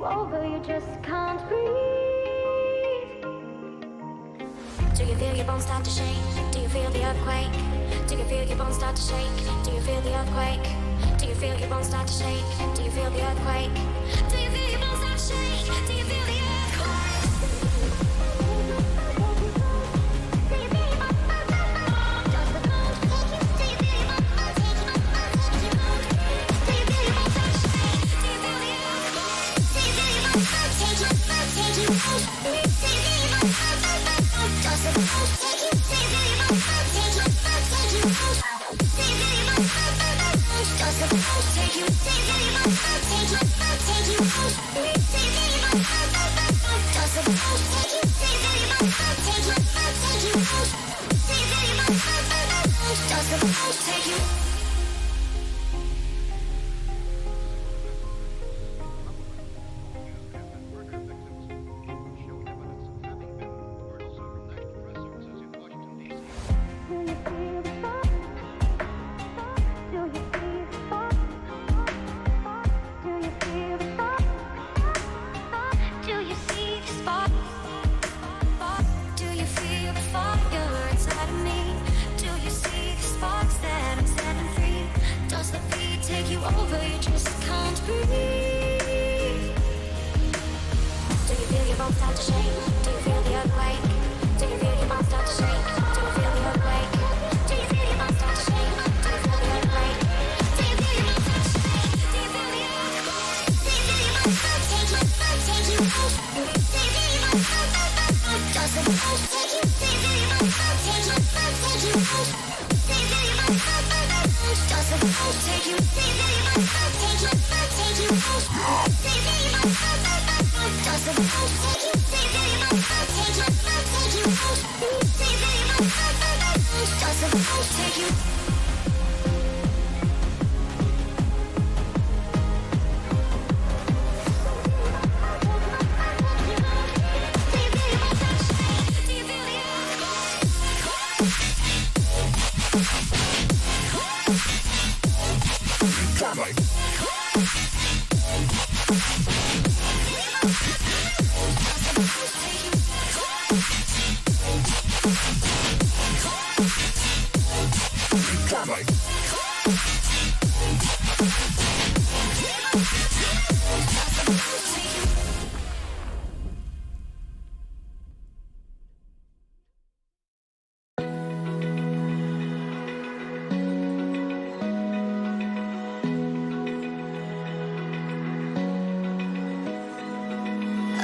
you over, you just can't breathe. Do you feel your bones start to shake? Do you feel the earthquake? Do you feel your bones start to shake? Do you feel the earthquake? Do you feel your bones start to shake? Do you feel the earthquake? Do you feel your bones start to shake? Do you feel the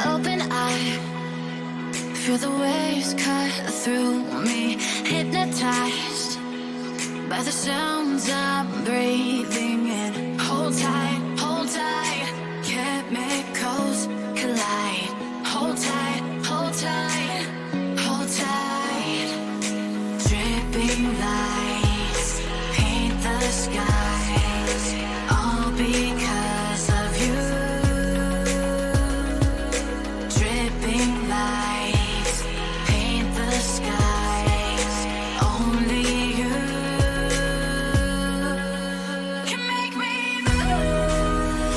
open eye, feel the waves cut through me, hypnotized by the sounds I'm breathing in. Hold tight, chemicals collide. Hold tight, hold tight, hold tight. Dripping lights paint the skies, all because of you. Dripping lights paint the skies, only you can make me move.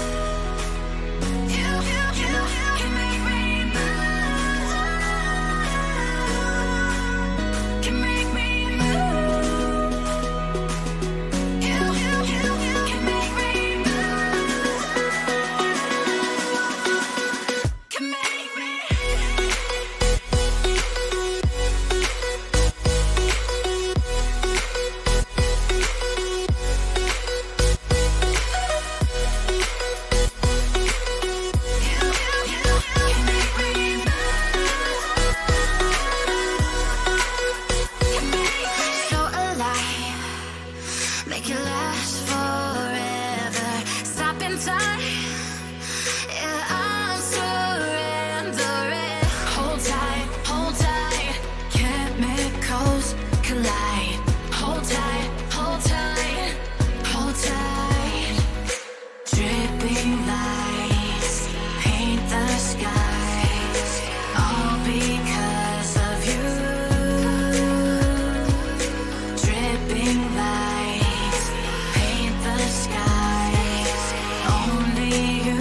You can make me move. Can make me move. You can make me move. Can make me. So alive, make it last forever. Stop in time, yeah, I'm surrendering. Hold tight, chemicals collide. Hold tight, hold tight, hold tight. Dripping lights paint the skies, all because of you. Dripping lights paint the skies, only you.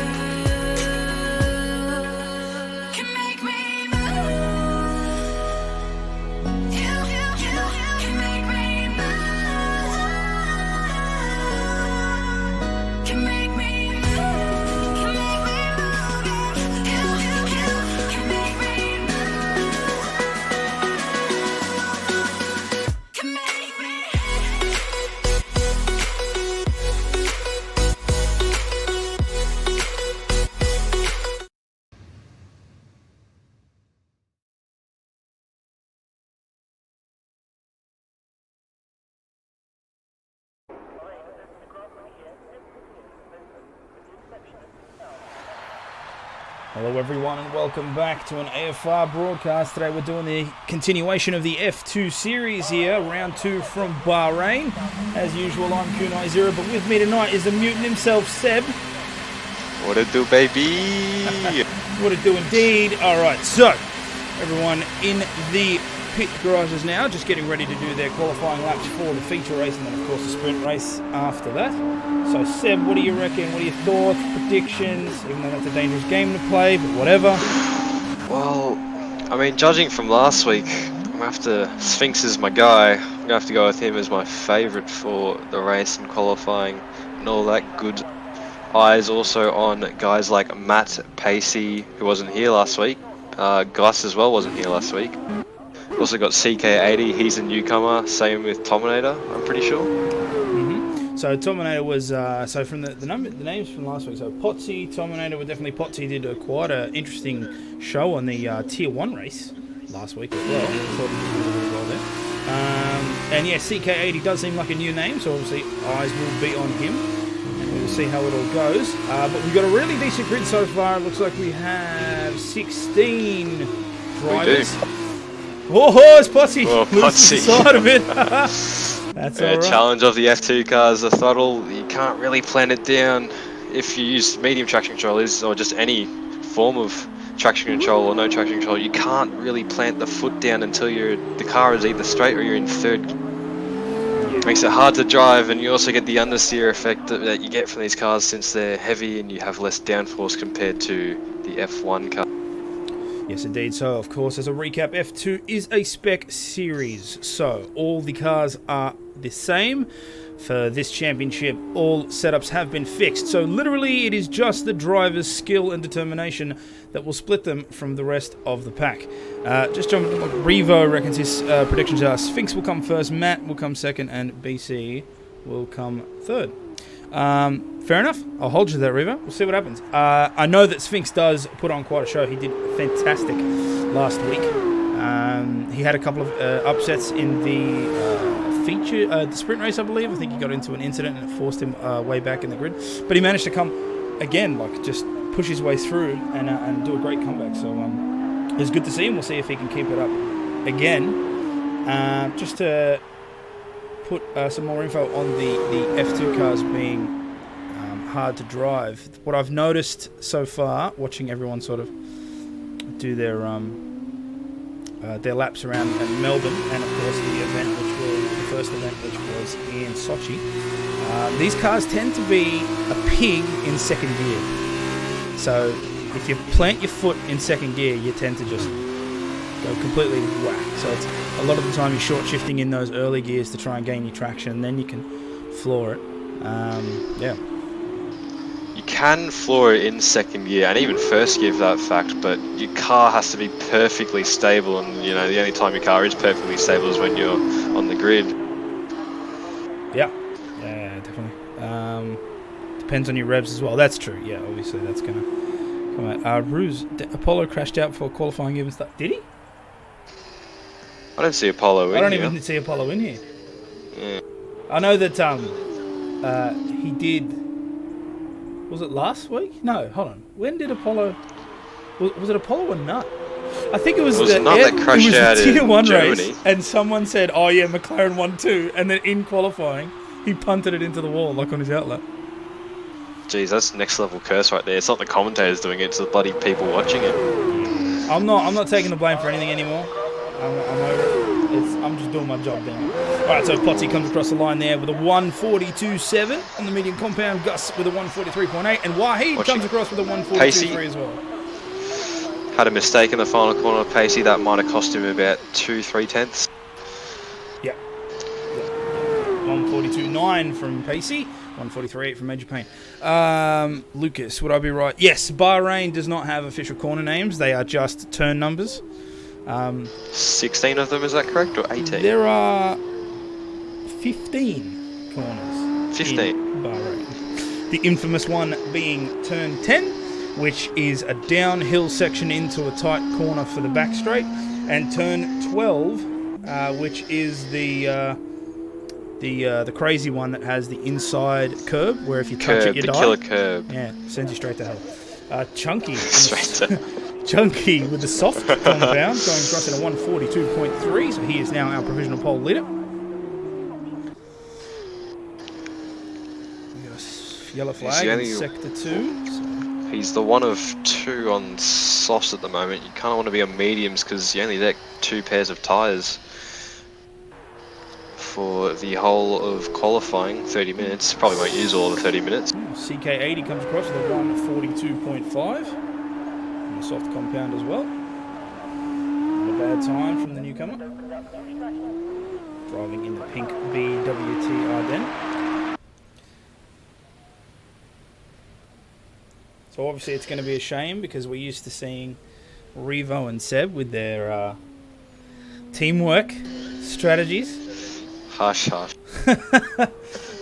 Hello everyone and welcome back to an AFR broadcast. Today we're doing the continuation of the F2 series here, round 2 from Bahrain. As usual, I'm Kunai Zero, but with me tonight is the mutant himself, Seb. What it do, baby? What it do indeed. Alright, so everyone in the pit garages now, just getting ready to do their qualifying laps for the feature race and then of course the sprint race after that. So Seb, what do you reckon? What are your thoughts, predictions? Even though that's a dangerous game to play, but whatever. Well, I mean, judging from last week, I'm gonna have to. Sphinx is my guy. I'm gonna have to go with him as my favourite for the race and qualifying and all that good. Eyes also on guys like Matt Pacey, who wasn't here last week. Gus as well wasn't here last week. Also got CK80. He's a newcomer. Same with Tominator, I'm pretty sure. So Tominator was so from the names from last week. So Potsy, Tominator were definitely. Potsy did quite an interesting show on the Tier 1 race last week as well. I thought he did really well there. And yeah, CK80 does seem like a new name, so obviously eyes will be on him, and we'll see how it all goes. But we've got a really decent grid so far. It looks like we have 16 drivers. We do. Whoa, it's Potsy! Oh, Loses the Potsy. side of it. That's Yeah, alright. challenge of the F2 cars, the throttle, you can't really plan it down if you use medium traction control or just any form of traction control or no traction control. You can't really plant the foot down until the car is either straight or you're in third. It makes it hard to drive, and you also get the understeer effect that you get from these cars since they're heavy and you have less downforce compared to the F1 car. Yes, indeed. So, of course, as a recap, F2 is a spec series. So, all the cars are the same. For this championship, all setups have been fixed. So, literally, it is just the driver's skill and determination that will split them from the rest of the pack. Just jumping to what Revo reckons his predictions are. Sphinx will come first, Matt will come second, and BC will come third. Fair enough. I'll hold you to that, Revo. We'll see what happens. I know that Sphinx does put on quite a show. He did fantastic last week. He had a couple of upsets in the sprint race, I believe. I think he got into an incident and it forced him way back in the grid. But he managed to come again, like just push his way through and do a great comeback. So it's good to see him. We'll see if he can keep it up again. Just to put some more info on the F2 cars being hard to drive. What I've noticed so far, watching everyone sort of do their laps around Melbourne, and of course the first event, which was in Sochi, these cars tend to be a pig in second gear. So if you plant your foot in second gear, you tend to just go completely whack. So it's a lot of the time you're short shifting in those early gears to try and gain your traction, and then you can floor it. Yeah. You can floor it in second gear and even first gear for that fact, but your car has to be perfectly stable, and you know the only time your car is perfectly stable is when you're on the grid. Yeah, definitely. Depends on your revs as well. That's true. Yeah, obviously that's gonna come out. Ruse, Apollo crashed out before qualifying even started. Did he? I don't see Apollo in here. I don't even see Apollo in here. Yeah. I know that he did. Was it last week? No, hold on. When did Apollo? Was it Apollo or Nut? I think it was It was Nut that crashed out the Tier in 1 Germany. race, and someone said, "Oh yeah, McLaren won too," and then in qualifying, he punted it into the wall like on his outlet. Jeez, that's next level curse right there. It's not the commentators doing it; it's the bloody people watching it. I'm not taking the blame for anything anymore. I'm over it. I'm just doing my job now. Alright, so Potsy comes across the line there with a 142.7 on the medium compound, Gus with a 143.8, and Wahid comes across with a 142.3 as well. Had a mistake in the final corner of Pacey, that might have cost him about 2-3 tenths. Yeah. 142.9 from Pacey, 143.8 from Major Payne. Lucas, would I be right? Yes, Bahrain does not have official corner names, they are just turn numbers. 16 of them, is that correct, or 18? There are 15 corners 15. in Bahrain. The infamous one being turn 10, which is a downhill section into a tight corner for the back straight, and turn 12, which is the crazy one that has the inside curb, where if you touch it, you die. The killer curb. Yeah, sends you straight to hell. Chunky. Straight to. Chunky with the soft compound going across in a 142.3, so he is now our provisional pole leader. We got a yellow flag in sector 2. So. He's the one of 2 on softs at the moment. You kind of want to be on mediums because you only deck 2 pairs of tyres for the whole of qualifying, 30 minutes. Probably won't use all the 30 minutes. CK80 comes across with a 142.5. And a soft compound as well. Not a bad time from the newcomer. Driving in the pink BWT Ardennes. So obviously it's going to be a shame because we're used to seeing Revo and Seb with their teamwork strategies. Hush, hush. So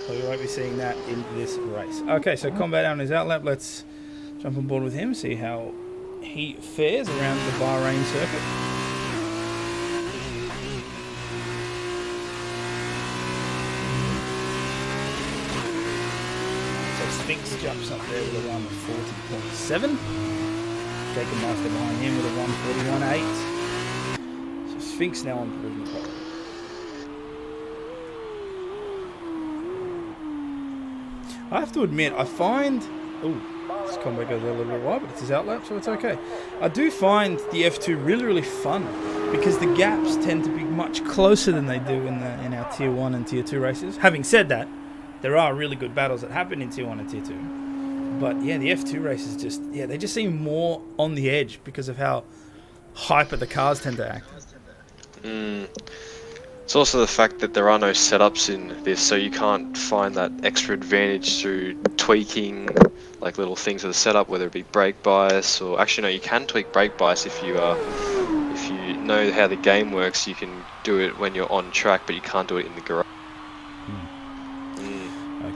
we won't be seeing that in this race. Okay, so Combat on his outlap. Let's jump on board with him, see how he fares around the Bahrain circuit. So Sphinx jumps up there with a 140.7. Jacob Meister behind him with a 141.8. So Sphinx now on provisional pole. I have to admit, I find... Ooh, this combo goes a little bit wide, but it's his outlap, so it's okay. I do find the F2 really, really fun because the gaps tend to be much closer than they do in our Tier 1 and Tier 2 races. Having said that, there are really good battles that happen in Tier 1 and Tier 2. But yeah, the F2 races just... Yeah, they just seem more on the edge because of how hyper the cars tend to act. It's also the fact that there are no setups in this, so you can't find that extra advantage through tweaking like little things of the setup, whether it be brake bias or actually no, you can tweak brake bias if you know how the game works. You can do it when you're on track, but you can't do it in the garage.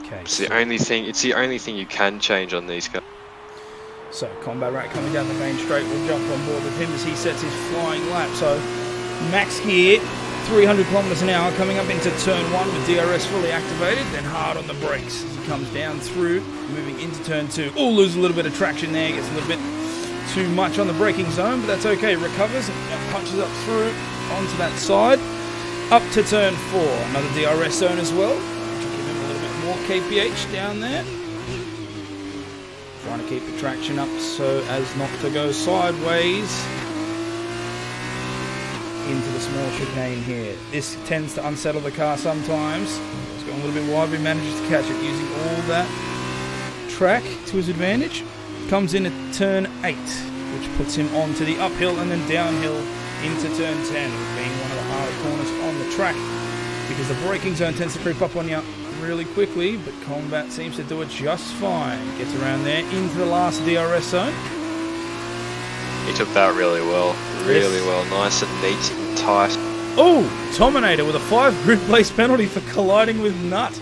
Okay. It's the only thing. It's the only thing you can change on these cars. So Combat Rat coming down the main straight. We'll jump on board with him as he sets his flying lap. So max gear. 300 kilometers an hour coming up into turn 1 with DRS fully activated, then hard on the brakes as he comes down through, moving into turn 2. Oh, lose a little bit of traction there, gets a little bit too much on the braking zone, but that's okay. Recovers and punches up through onto that side. Up to turn 4, another DRS zone as well. Give him a little bit more kph down there. Trying to keep the traction up so as not to go sideways into the small chicane here. This tends to unsettle the car sometimes. It's going a little bit wide, but he manages to catch it using all that track to his advantage. Comes in at turn 8, which puts him onto the uphill and then downhill into turn 10, being one of the harder corners on the track because the braking zone tends to creep up on you really quickly, but Combat seems to do it just fine. Gets around there into the last DRS zone. He took that really well. Really well. Nice and neat and tight. Oh! Tominator with a 5 grid place penalty for colliding with Nut.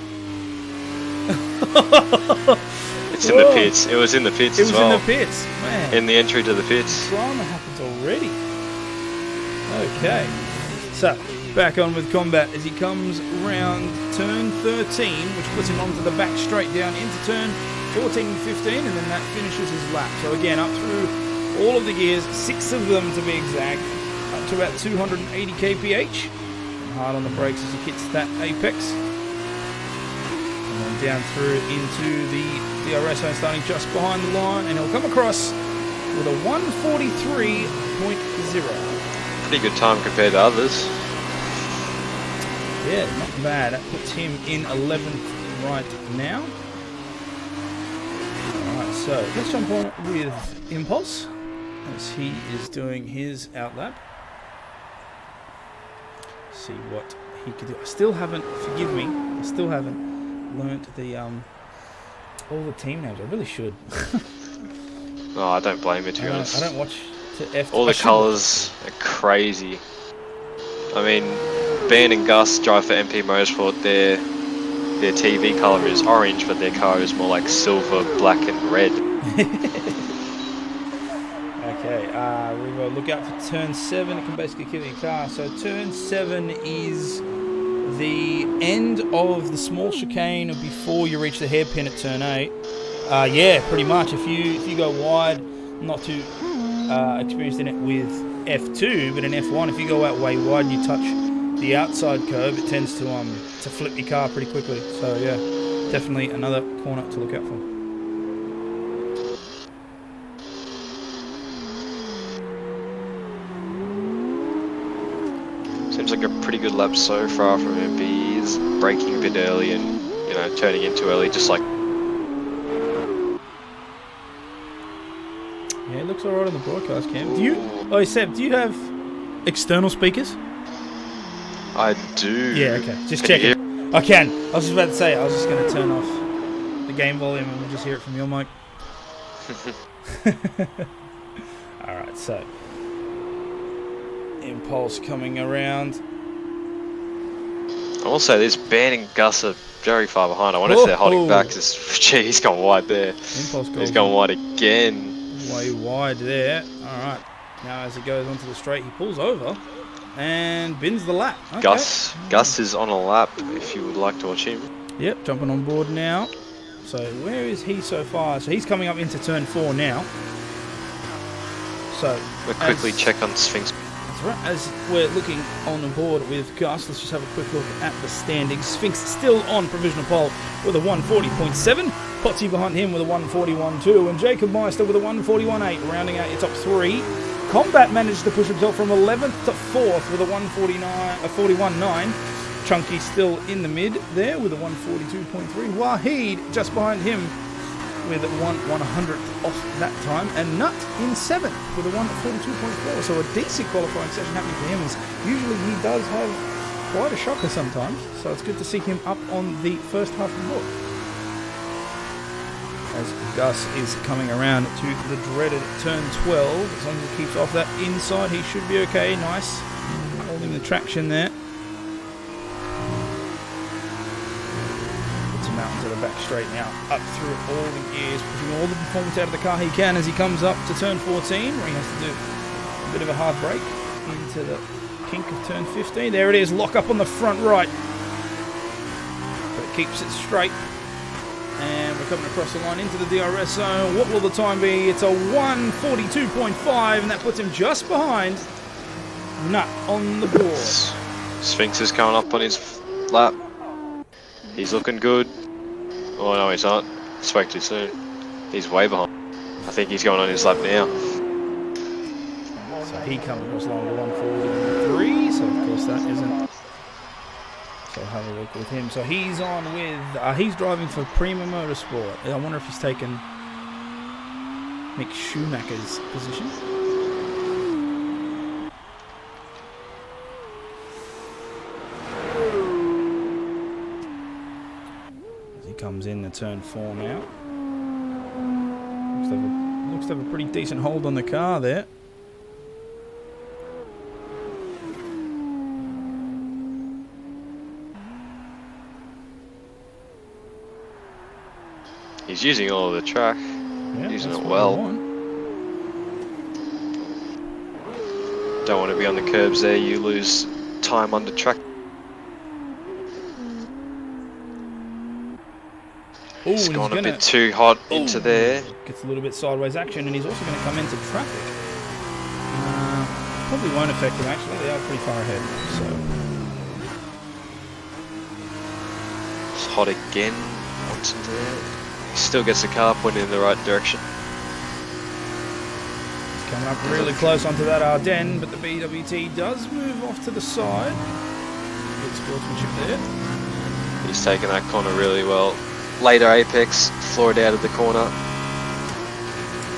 It's in the pits. It was in the pits as well. It was in the pits. Man. In the entry to the pits. Drama happens already. Okay. So, back on with Combat as he comes round turn 13, which puts him onto the back straight down into turn 14 and 15, and then that finishes his lap. So again, up through all of the gears, 6 of them to be exact, up to about 280 kph. And hard on the brakes as he hits that apex. And then down through into the DRS zone, starting just behind the line, and he'll come across with a 143.0. Pretty good time compared to others. Yeah, not bad. That puts him in 11th right now. Alright, so let's jump on with Impulse as he is doing his outlap. See what he can do. I still haven't, forgive me, I still haven't learnt the all the team names. I really should. Oh, I don't blame you, to be honest. I don't watch to F. All the colours are crazy. I mean, Ben and Gus drive for MP Motorsport. Their TV colour is orange, but their car is more like silver, black and red. Okay, Revo, look out for turn 7. It can basically kill your car. So turn 7 is the end of the small chicane before you reach the hairpin at turn 8. Yeah, pretty much. If you go wide, not too experienced in it with F2, but in F1, if you go out way wide and you touch the outside curb, it tends to flip your car pretty quickly. So yeah, definitely another corner to look out for. Seems like a pretty good lap so far from him. He is braking a bit early and, turning in too early, just like... Yeah, it looks alright on the broadcast cam. Seb, do you have external speakers? I do. Yeah, okay. Just check it. I can. I was just about to say, I was just going to turn off the game volume and we'll just hear it from your mic. Alright, so... Impulse coming around. I will say this, Ben and Gus are very far behind. I wonder if they're holding back. Gee, he's gone wide there. Impulse goes he's gone wide again. Way wide there. Alright. Now as he goes onto the straight, he pulls over and bins the lap. Okay. Gus is on a lap if you would like to watch him. Yep, jumping on board now. So where is he so far? So he's coming up into turn 4 now. So we'll quickly check on Sphinx. Right, as we're looking on the board with Gus, let's just have a quick look at the standings. Sphinx still on provisional pole with a 140.7. Potsy behind him with a 141.2. And Jacob Meister with a 141.8, rounding out your top 3. Combat managed to push himself from 11th to 4th with a 41.9. Chunky still in the mid there with a 142.3. Wahid just behind him with 100th off that time, and Nut in 7th with a 142.4. So a decent qualifying session happening for him, as usually he does have quite a shocker sometimes. So it's good to see him up on the first half of the board. As Gus is coming around to the dreaded turn 12, as long as he keeps off that inside, he should be okay. Nice, holding the traction there. To the back straight now, up through all the gears, pushing all the performance out of the car he can as he comes up to turn 14, where he has to do a bit of a hard brake into the kink of turn 15. There it is, lock up on the front right, but it keeps it straight, and we're coming across the line into the DRS zone. What will the time be? It's a 142.5, and that puts him just behind Nut on the board. Sphinx is coming up on his lap. He's looking good. Oh no, he's not. Spoke too soon. He's way behind. I think he's going on his lap now. So he comes across along to 143, so of course that isn't. So I'll have a look with him. So he's on with, he's driving for Prima Motorsport. I wonder if he's taken Mick Schumacher's position. Comes in the turn 4 now. Looks to have a pretty decent hold on the car there. He's using all of the track. Yeah, using it well. Don't want to be on the curbs there. You lose time under track. He's gone a bit too hot into there. Gets a little bit sideways action, and he's also going to come into traffic. Probably won't affect him, actually. They are pretty far ahead. So it's hot again. Onto there. He still gets the car pointed in the right direction. He's coming up really close onto that Ardennes, but the BWT does move off to the side. Good sportsmanship there. He's taken that corner really well. Later apex, floored out of the corner.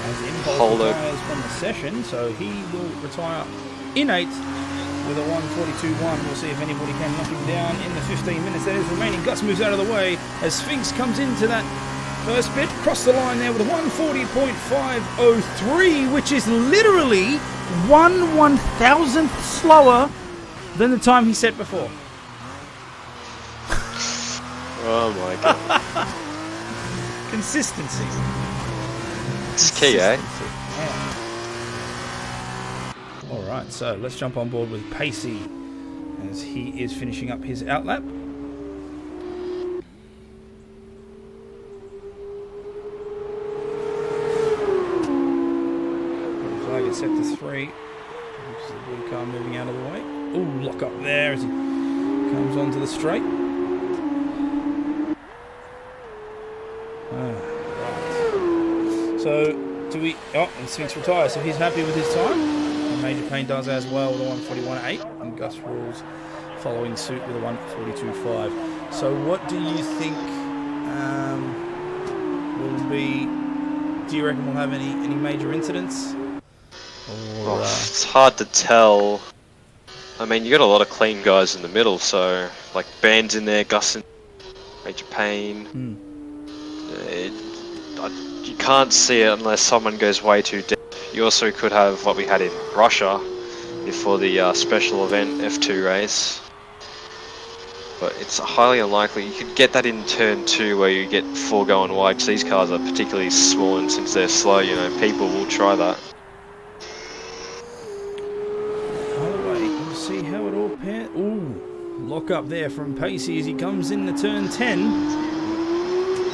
As Impulse retires from the session, so he will retire in 8th with a 142.1. We'll see if anybody can knock him down in the 15 minutes that is remaining. Gus moves out of the way as Sphinx comes into that first bit. Cross the line there with a 140.503, which is literally 1/1000th slower than the time he set before. Oh my god. Consistency. It's key, eh? Yeah. Alright, so let's jump on board with Pacey as he is finishing up his outlap. 3. This is the blue car moving out of the way. Ooh, lock up there as he comes onto the straight. Right. So, do we... Oh, and Sphinx retires, so he's happy with his time. And Major Payne does as well with a 141.8. And Gus Rules following suit with a 142.5. So, what do you think will be... Do you reckon we'll have any major incidents? Or, it's hard to tell. I mean, you got a lot of clean guys in the middle, so like Band's in there, Gus in, Major Payne. You can't see it unless someone goes way too deep. You also could have what we had in Russia before the special event F2 race. But it's highly unlikely. You could get that in turn 2 where you get 4 going wide, because these cars are particularly small, and since they're slow, you know, people will try that. We'll see how it all pans. Ooh, lock up there from Pacey as he comes in the turn 10,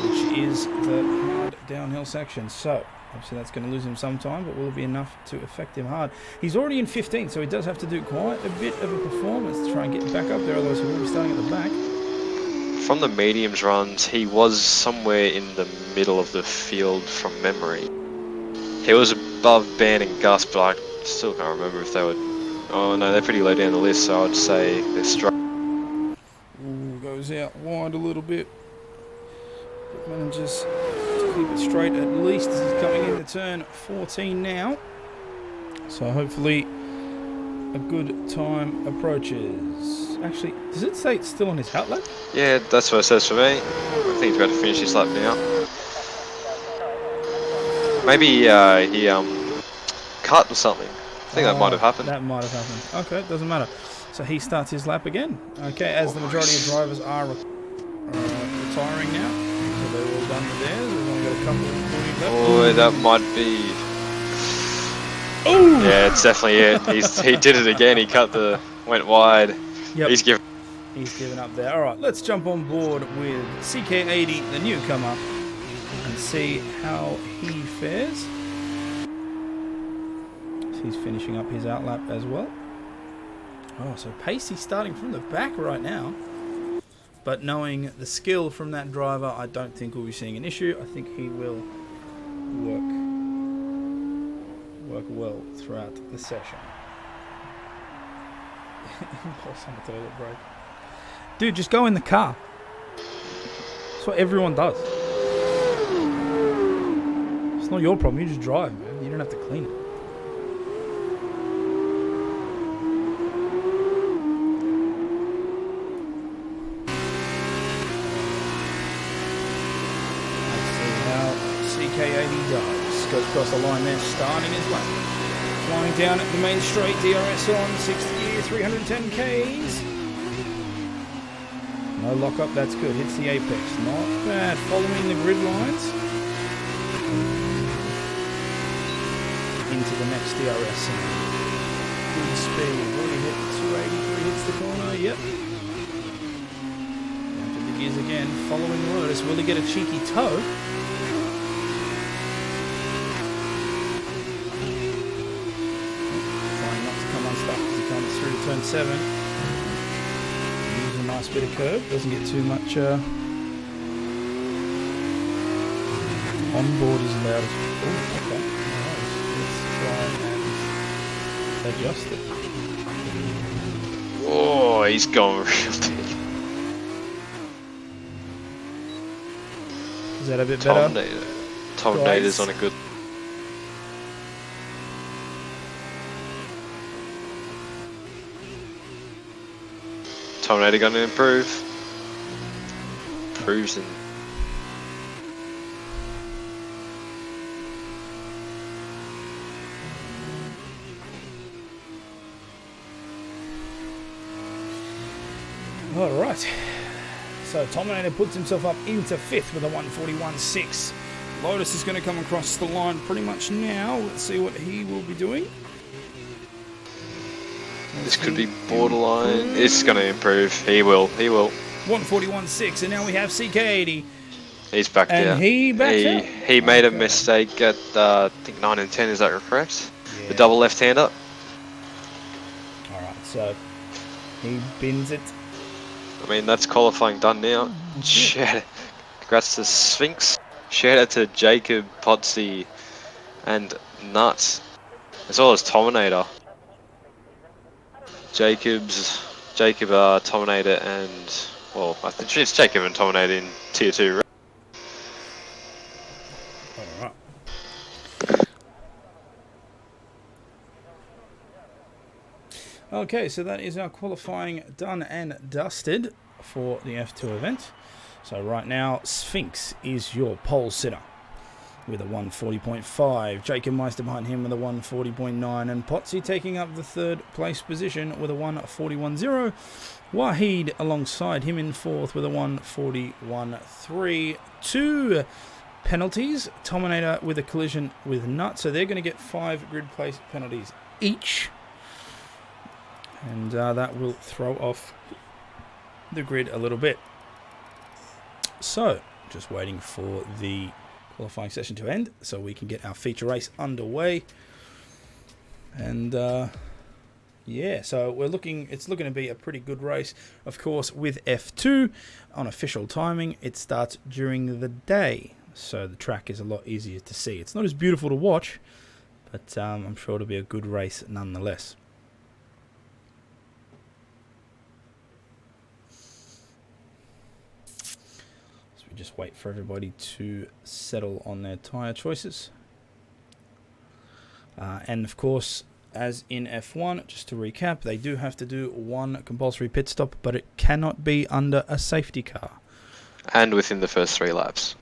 which is the hard downhill section. So, obviously that's going to lose him some time, but will it be enough to affect him hard? He's already in 15th, so he does have to do quite a bit of a performance to try and get back up there, otherwise he will be starting at the back. From the mediums runs, he was somewhere in the middle of the field from memory. He was above Ban and Gus, but I still can't remember if they were... Oh no, they're pretty low down the list, so I'd say they're straight. Ooh, goes out wide a little bit. But manages to keep it straight at least as he's coming into turn 14 now. So hopefully a good time approaches. Actually, does it say it's still on his hat lap? Yeah, that's what it says for me. I think he's about to finish his lap now. Maybe he cut or something. I think that might have happened. That might have happened. Okay, doesn't matter. So he starts his lap again. Okay, as the majority of drivers are retiring now. So they're all done with theirs. We've only got a couple of 40 left. Oh, that might be... Ooh! Yeah, it's definitely it. He did it again. He went wide. Yep. He's given up there. All right, let's jump on board with CK80, the newcomer, and see how he fares. He's finishing up his outlap as well. Oh, so Pacey starting from the back right now. But knowing the skill from that driver, I don't think we'll be seeing an issue. I think he will work well throughout the session. Impulse on the toilet break. Dude, just go in the car. That's what everyone does. It's not your problem. You just drive, man. You don't have to clean it. CK80 does. Goes across the line there, starting his lap. Flying down at the main straight, DRS on, 6th gear, 310 Ks. No lock up, that's good. Hits the apex. Not bad. Following the grid lines. Into the next DRS. Good speed. Already hit 283, hits the corner. Yep. Down to the gears again. Following Lotus. Will he get a cheeky toe? Through to turn 7. Uses a nice bit of curve, doesn't get too much on board is loud as oh, okay. Alright, let's try and adjust it. Oh, he's going real deep. Is that a bit better? Tom Nader's on a good... Tom Nader going to improve. Cruising. Alright. So Tom Nader puts himself up into 5th with a 141.6. Lotus is going to come across the line pretty much now. Let's see what he will be doing. This could be borderline. It's going to improve. He will. 141.6, and now we have CK80. He's backed out. And he backed out. He made a mistake at, I think 9 and 10, is that correct? the double left-hander. Alright, so he bins it. I mean, that's qualifying done now. Shout, congrats to Sphinx. Shout out to Jacob, Potsy, and Nuts, as well as Tominator. Jacob, Tominator, and well, I think it's Jacob and Tominator in tier 2. Right? Alright. Okay, so that is our qualifying done and dusted for the F2 event. So right now, Sphinx is your pole sitter with a 140.5. Jacob Meister behind him with a 140.9. And Potsy taking up the third place position with a 141.0. Wahid alongside him in fourth with a 141.3. 2 penalties. Tominator with a collision with Nut. So they're going to get 5 grid place penalties each. And that will throw off the grid a little bit. So, just waiting for the qualifying session to end so we can get our feature race underway. And yeah, so it's looking to be a pretty good race. Of course, with F2 on official timing, it starts during the day, so the track is a lot easier to see. It's not as beautiful to watch, but I'm sure it'll be a good race nonetheless. Just wait for everybody to settle on their tyre choices. And of course, as in F1, just to recap, they do have to do 1 compulsory pit stop, but it cannot be under a safety car. And within the first 3 laps.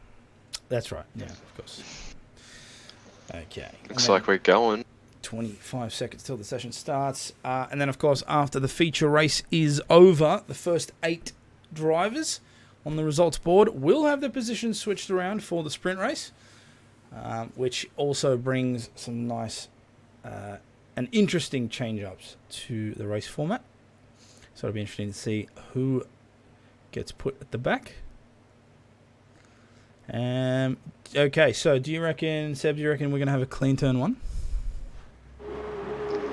That's right, yeah, of course. Okay. Looks like we're going. 25 seconds till the session starts. And then, of course, after the feature race is over, the first 8 drivers on the results board will have their positions switched around for the sprint race, which also brings some nice and interesting change-ups to the race format. So it'll be interesting to see who gets put at the back. Okay, so do you reckon, Seb, we're going to have a clean turn 1?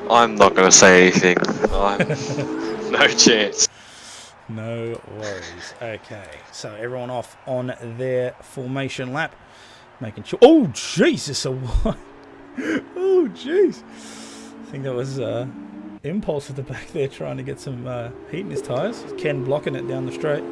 I'm not going to say anything. No chance. No worries. Okay, so everyone off on their formation lap, making sure. Oh Jesus! Oh jeez! I think that was Impulse at the back there trying to get some heat in his tyres. Ken blocking it down the straight.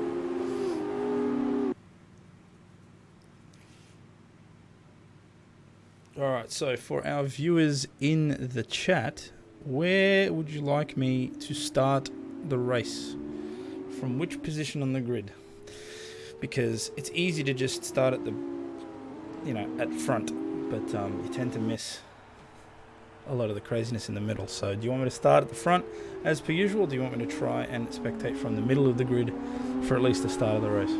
All right. So for our viewers in the chat, where would you like me to start the race? From which position on the grid? Because it's easy to just start at the, at front, but you tend to miss a lot of the craziness in the middle. So do you want me to start at the front as per usual? Or do you want me to try and spectate from the middle of the grid for at least the start of the race?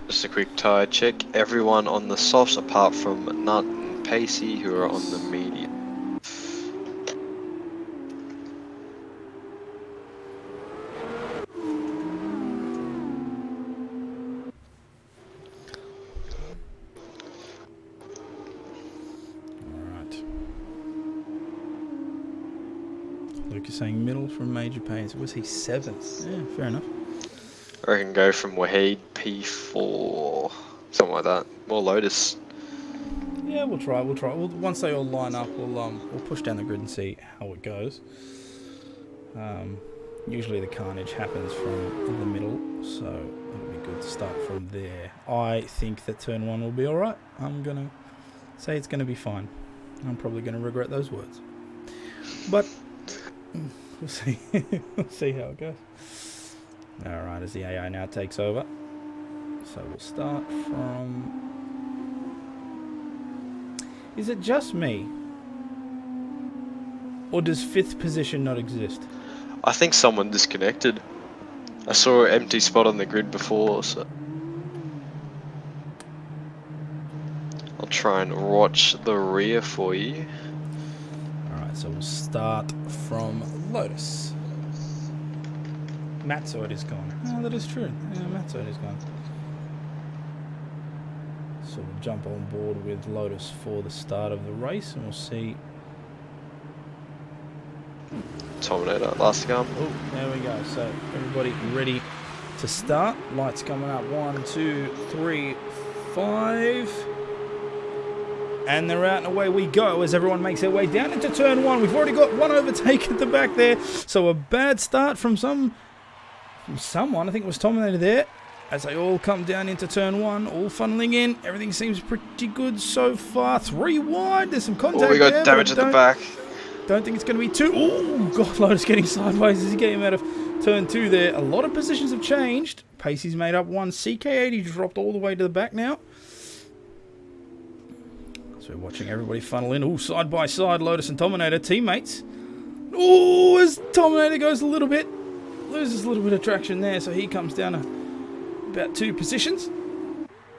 Just a quick tyre check. Everyone on the softs apart from Nut and Pacey who are on the medium. Luke is saying middle from major pains. Was he 7th? Yeah, fair enough. I reckon go from Wahid P4, something like that. Or Lotus. Yeah, we'll try. Once they all line up, we'll push down the grid and see how it goes. Usually the carnage happens from the middle, so it'll be good to start from there. I think that turn 1 will be all right. I'm gonna say it's gonna be fine. I'm probably gonna regret those words, but we'll see. We'll see how it goes. All right, as the AI now takes over, so we'll start from. Is it just me? Or does 5th position not exist? I think someone disconnected. I saw an empty spot on the grid before, so I'll try and watch the rear for you. Alright, so we'll start from Lotus. Matzoid is gone. Oh, that is true. Yeah, Matzoid is gone. So we'll jump on board with Lotus for the start of the race, and we'll see. Terminator, last to come. Oh, there we go. So everybody ready to start. Lights coming up. 1, 2, 3, 5. And they're out and away we go as everyone makes their way down into turn 1. We've already got one overtake at the back there. So a bad start from someone. I think it was Terminator there. As they all come down into turn 1, all funneling in. Everything seems pretty good so far. 3 wide. There's some contact. Oh, we got there, damage at the back. Don't think it's going to be too... Oh, God, Lotus getting sideways as he came out of turn 2 there. A lot of positions have changed. Pacey's made up 1. CK80 dropped all the way to the back now. So we're watching everybody funnel in. Oh, side by side, Lotus and Terminator, teammates. Oh, as Terminator goes a little bit, loses a little bit of traction there. So he comes down about 2 positions.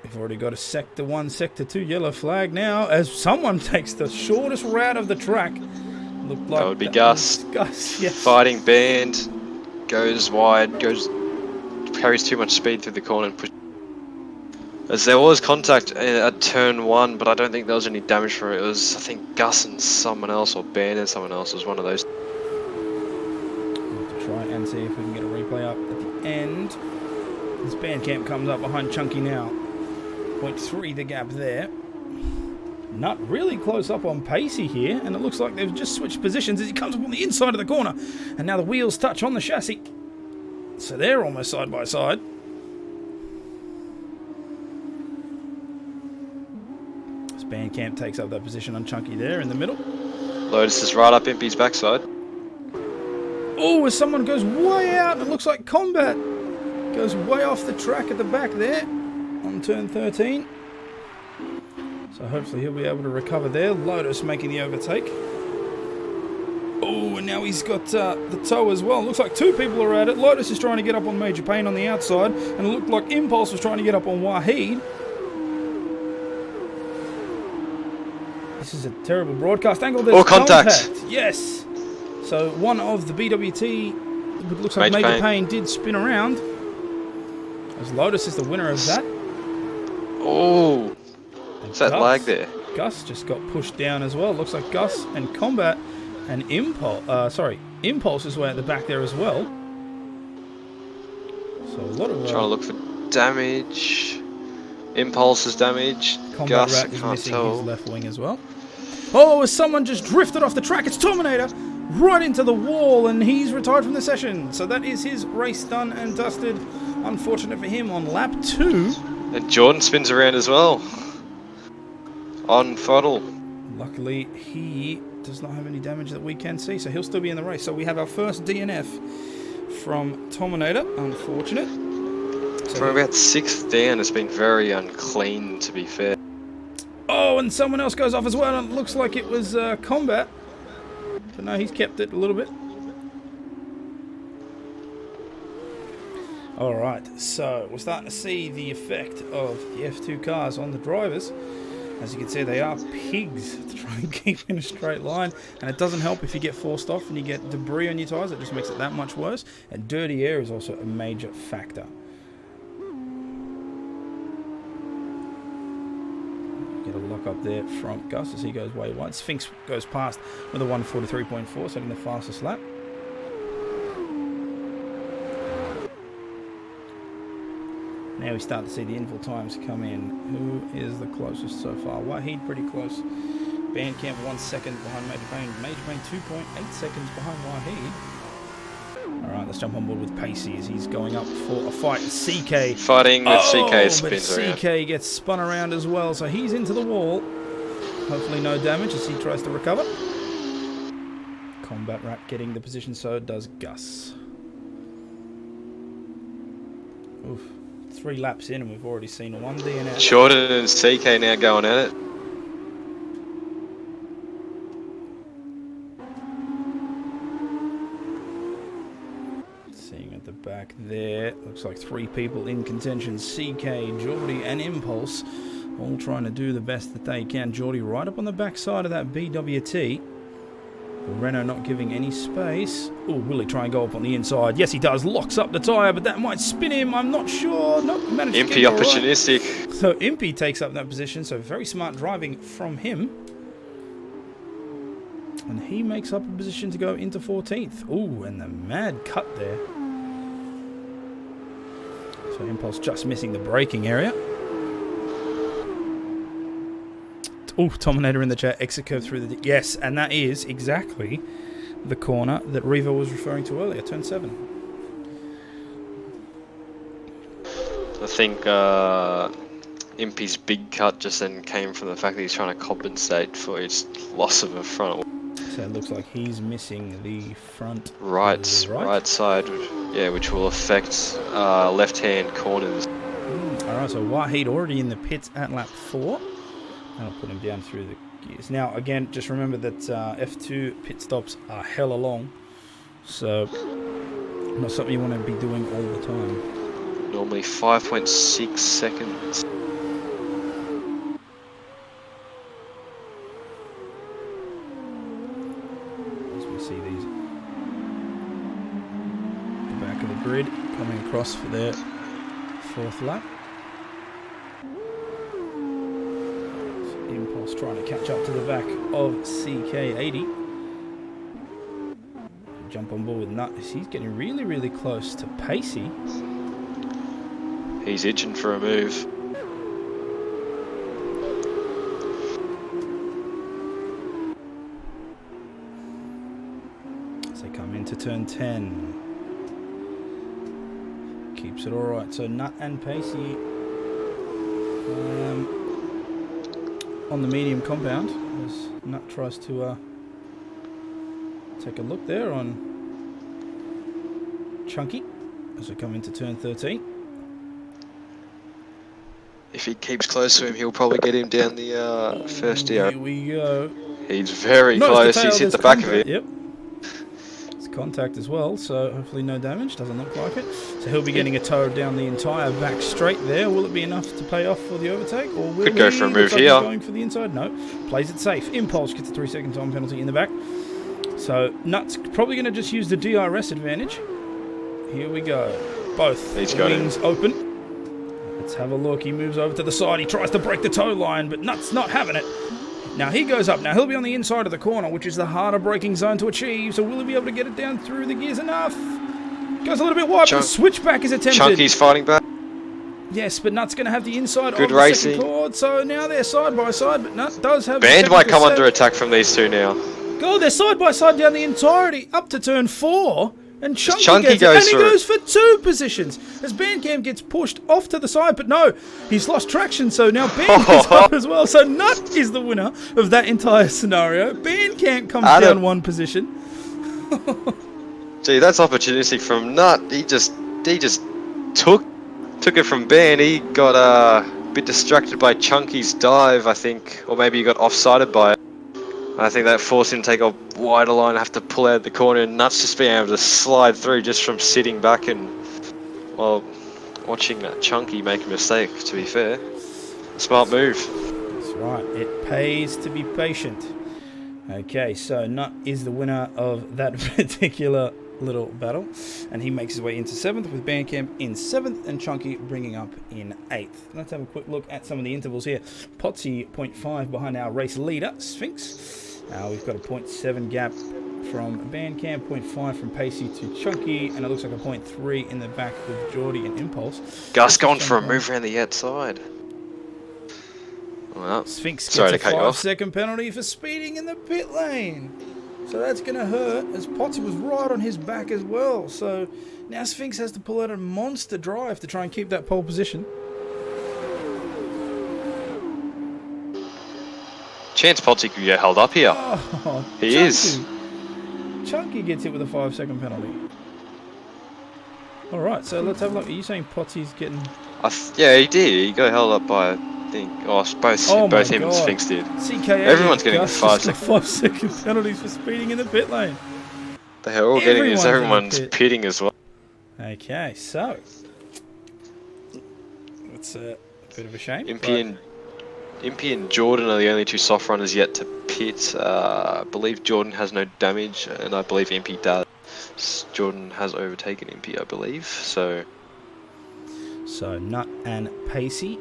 We've already got a Sector 1, Sector 2 yellow flag now as someone takes the shortest route of the track. Looked like that would be Gus. Gus, yes. Fighting band, goes wide, carries too much speed through the corner and pushes. As there was contact at turn 1, but I don't think there was any damage from it. It was, I think, Gus and someone else, or Band and someone else. It was one of those. We'll have to try and see if we can get a replay up at the end. This Bandcamp comes up behind Chunky now. 0.3 the gap there. Not really close up on Pacey here, and it looks like they've just switched positions as he comes up on the inside of the corner. And now the wheels touch on the chassis. So they're almost side by side. This Bandcamp takes up that position on Chunky there in the middle. Lotus is right up Impy's backside. Oh, as someone goes way out, it looks like Combat goes way off the track at the back there on turn 13. So hopefully he'll be able to recover there. Lotus making the overtake. Oh, and now he's got the toe as well. Looks like 2 people are at it. Lotus is trying to get up on Major Payne on the outside, and it looked like Impulse was trying to get up on Wahid. This is a terrible broadcast angle. There's contact. Yes. So one of the BWT, it looks like Major Major Payne did spin around. As Lotus is the winner of that. Oh. What's that lag there? Gus just got pushed down as well. Looks like Gus and Combat and Impulse. Impulse is way at the back there as well. So a lot of trying to look for damage. Impulse is damaged. Combat Gus Rat is can't missing tell. his left wing as well. Oh, as someone just drifted off the track. It's Terminator right into the wall, and he's retired from the session. So that is his race done and dusted. Unfortunate for him on lap 2. And Jordan spins around as well. On throttle. Luckily, he does not have any damage that we can see, so he'll still be in the race. So we have our first DNF from Terminator. Unfortunate. So From about 6th down, it's been very unclean, to be fair. oh, and someone else goes off as well, and it looks like it was Combat. But no, he's kept it a little bit. Alright, so we're starting to see the effect of the F2 cars on the drivers. As you can see, they are pigs to try and keep in a straight line. And it doesn't help if you get forced off and you get debris on your tyres. It just makes it that much worse. And dirty air is also a major factor. Get a lock up there from Gus as he goes way wide. Sphinx goes past with a 1:43.4, setting the fastest lap. Now we start to see the infill times come in. Who is the closest so far? Wahid pretty close. Bandcamp 1 second behind Major Payne. Major Payne 2.8 seconds behind Wahid. Alright, let's jump on board with Pacey as he's going up for a fight. CK. Fighting with CK spins but around. CK gets spun around as well, so he's into the wall. Hopefully no damage as he tries to recover. Combat Rat getting the position, so does Gus. Oof. 3 laps in and we've already seen 1 DNF. Jordan and CK now going at it. Seeing at the back there, looks like 3 people in contention. CK, Geordie and Impulse all trying to do the best that they can. Geordie right up on the back side of that BWT. Renault not giving any space. Oh, will he try and go up on the inside? Yes, he does. Locks up the tyre, but that might spin him. I'm not sure. Nope, managed to Impy get it all right. opportunistic. So Impy takes up that position. So very smart driving from him. And he makes up a position to go into 14th. Oh, and the mad cut there. So Impulse just missing the braking area. Oh, Tominator in the chat. Exit curve through the... Yes, and that is exactly the corner that Revo was referring to earlier. Turn 7. I think Impy's big cut just then came from the fact that he's trying to compensate for his loss of a front. So it looks like he's missing the front Right side, yeah, which will affect left-hand corners. Alright, so Wahid already in the pits at lap 4. That'll put him down through the gears. Now, again, just remember that F2 pit stops are hella long. So, not something you want to be doing all the time. Normally 5.6 seconds. As we see these, the back of the grid coming across for their 4th lap. Impulse trying to catch up to the back of CK80. Jump on board with Nut. He's getting really, really close to Pacey. He's itching for a move. As they come into turn 10. Keeps it alright. So Nut and Pacey on the medium compound as Nut tries to take a look there on Chunky as we come into turn 13. If he keeps close to him, he'll probably get him down the first Here area. we go. He's very Nose to close. tail, He's hit there's the back of contact. it. Yep. It's contact as well, so hopefully no damage. Doesn't look like it. So he'll be getting a tow down the entire back straight there. Will it be enough to pay off for the overtake? Or will Could go for a move looks like here. he's going for the inside? No. Plays it safe. Impulse gets a 3-second time penalty in the back. So Nut's probably going to just use the DRS advantage. Here we go. Both wings open. Let's have a look. He moves over to the side. He tries to break the tow line, but Nut's not having it. Now he goes up. Now he'll be on the inside of the corner, which is the harder braking zone to achieve. So will he be able to get it down through the gears enough? Goes a little bit wide, but the switchback is attempted. Chunky's fighting back. Yes, but Nut's going to have the inside Good of the racing. second chord. So now they're side by side, but Nut does have... Band the might come set. under attack from these two now. God, they're side by side down the entirety up to turn 4. And Chunky Chunky gets it, and he goes goes for 2 positions as Bandcamp gets pushed off to the side, but no, he's lost traction, so now Band is up as well. So Nut is the winner of that entire scenario. Bandcamp comes down 1 position. Gee, that's opportunistic from Nut. He just took it from Band. He got a bit distracted by Chunky's dive, I think, or maybe he got offsided by it. I think that forced him to take a wider line and have to pull out the corner, and Nuts just being able to slide through just from sitting back and, well, watching that Chunky make a mistake, to be fair. Smart move. That's right, it pays to be patient. Okay, so Nut is the winner of that particular little battle, and he makes his way into 7th with Bandcamp in 7th and Chunky bringing up in 8th. Let's have a quick look at some of the intervals here. Potsy 0.5 behind our race leader, Sphinx. We've got a 0.7 gap from Bandcamp, 0.5 from Pacey to Chunky, and it looks like a 0.3 in the back with Geordie and Impulse. Gus going for a move around the outside. Well, Sphinx sorry gets to a cut you off. 5-second penalty for speeding in the pit lane. So that's going to hurt, as Potsy was right on his back as well. So now Sphinx has to pull out a monster drive to try and keep that pole position. Chance Potsy could get held up here. Oh, He Chunky. is. Chunky gets hit with a 5-second penalty. Alright, so let's have a look. Are you saying Potsy's getting... Yeah, he did. He got held up by, I think, both him and Sphinx did. CK80 Everyone's getting Gus 5 just got 5-second penalties for speeding in the pit lane. They're all getting this. Everyone's Everyone's in the pit. pitting as well. Okay, so... It's a bit of a shame. Impy and Impey and Jordan are the only two soft runners yet to pit. I believe Jordan has no damage, and I believe Impey does. Jordan has overtaken Impey, I believe. So Nut and Pacey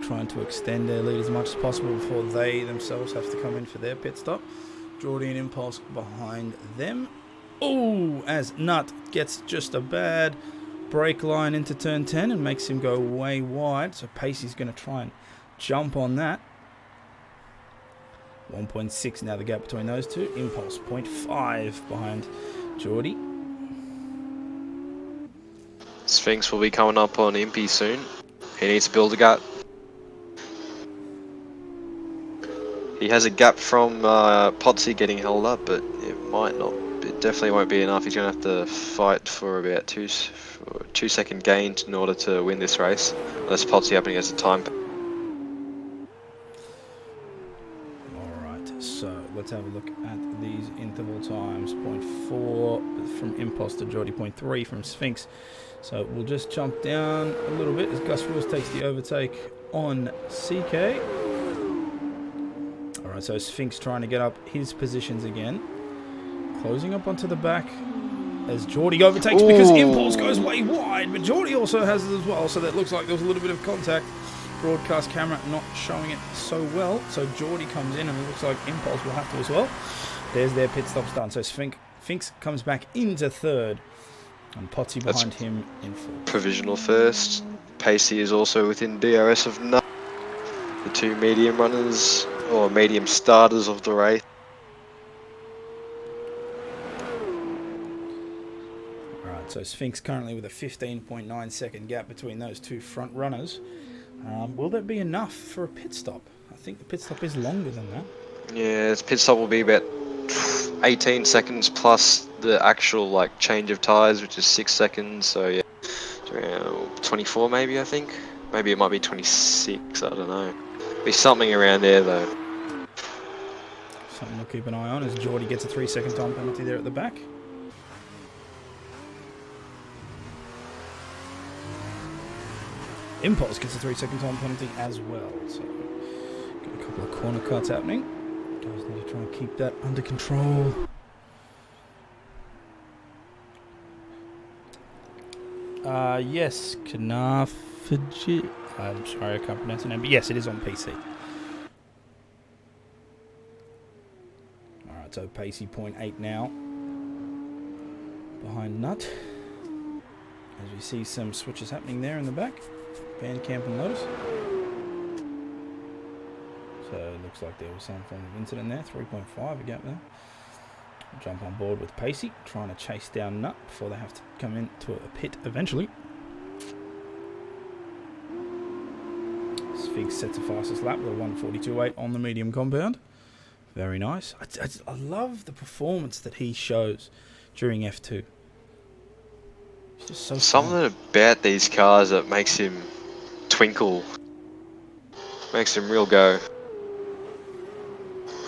trying to extend their lead as much as possible before they themselves have to come in for their pit stop. Geordie and Impulse behind them. Oh, as Nut gets just a bad brake line into turn 10 and makes him go way wide. So Pacey's going to try and jump on that. 1.6 now the gap between those two. Impulse 0.5 behind Geordie. Sphinx will be coming up on Impey soon. He needs to build a gap. He has a gap from Potsy getting held up, but it might not. It definitely won't be enough. He's going to have to fight for about 2-second gain in order to win this race. Unless Potsy happening as a time. Alright, so let's have a look at these interval times. 0.4 from Impulse to Geordie, 0.3 from Sphinx. So we'll just jump down a little bit as Gus Rules takes the overtake on CK. Alright, so Sphinx trying to get up his positions again. Closing up onto the back as Geordie overtakes because Impulse goes way wide, but Geordie also has it as well, so that looks like there was a little bit of contact. Broadcast camera not showing it so well, so Geordie comes in and it looks like Impulse will have to as well. There's their pit stops done, so Sphinx comes back into third and Potsy behind him in fourth. Provisional first. Pacey is also within DRS of Nut. The two medium runners, or medium starters of the race. Alright, so Sphinx currently with a 15.9 second gap between those two front runners. Will that be enough for a pit stop? I think the pit stop is longer than that. Yeah, his pit stop will be about 18 seconds plus the actual change of tyres, which is 6 seconds. So yeah, around 24 maybe, I think. Maybe it might be 26, I don't know. Be something around there though. Something we'll keep an eye on as Geordie gets a 3-second time penalty there at the back. Impulse gets a 3-second time penalty as well. So got a couple of corner cuts happening. Guys need to try and keep that under control. Yes, Kanafaji. I'm sorry, I can't pronounce the name, but yes, it is on PC. Alright, so Pacey 0.8 now. Behind Nut. As we see some switches happening there in the back. Bandcamp and Lotus. So it looks like there was some form of incident there. 3.5 a gap there. Jump on board with Pacey, trying to chase down Nut before they have to come into a pit eventually. Sphinx sets a fastest lap with a 1:42.8 on the medium compound. Very nice. I love the performance that he shows during F2. It's just so Something about these cars that makes him twinkle. Makes him real go.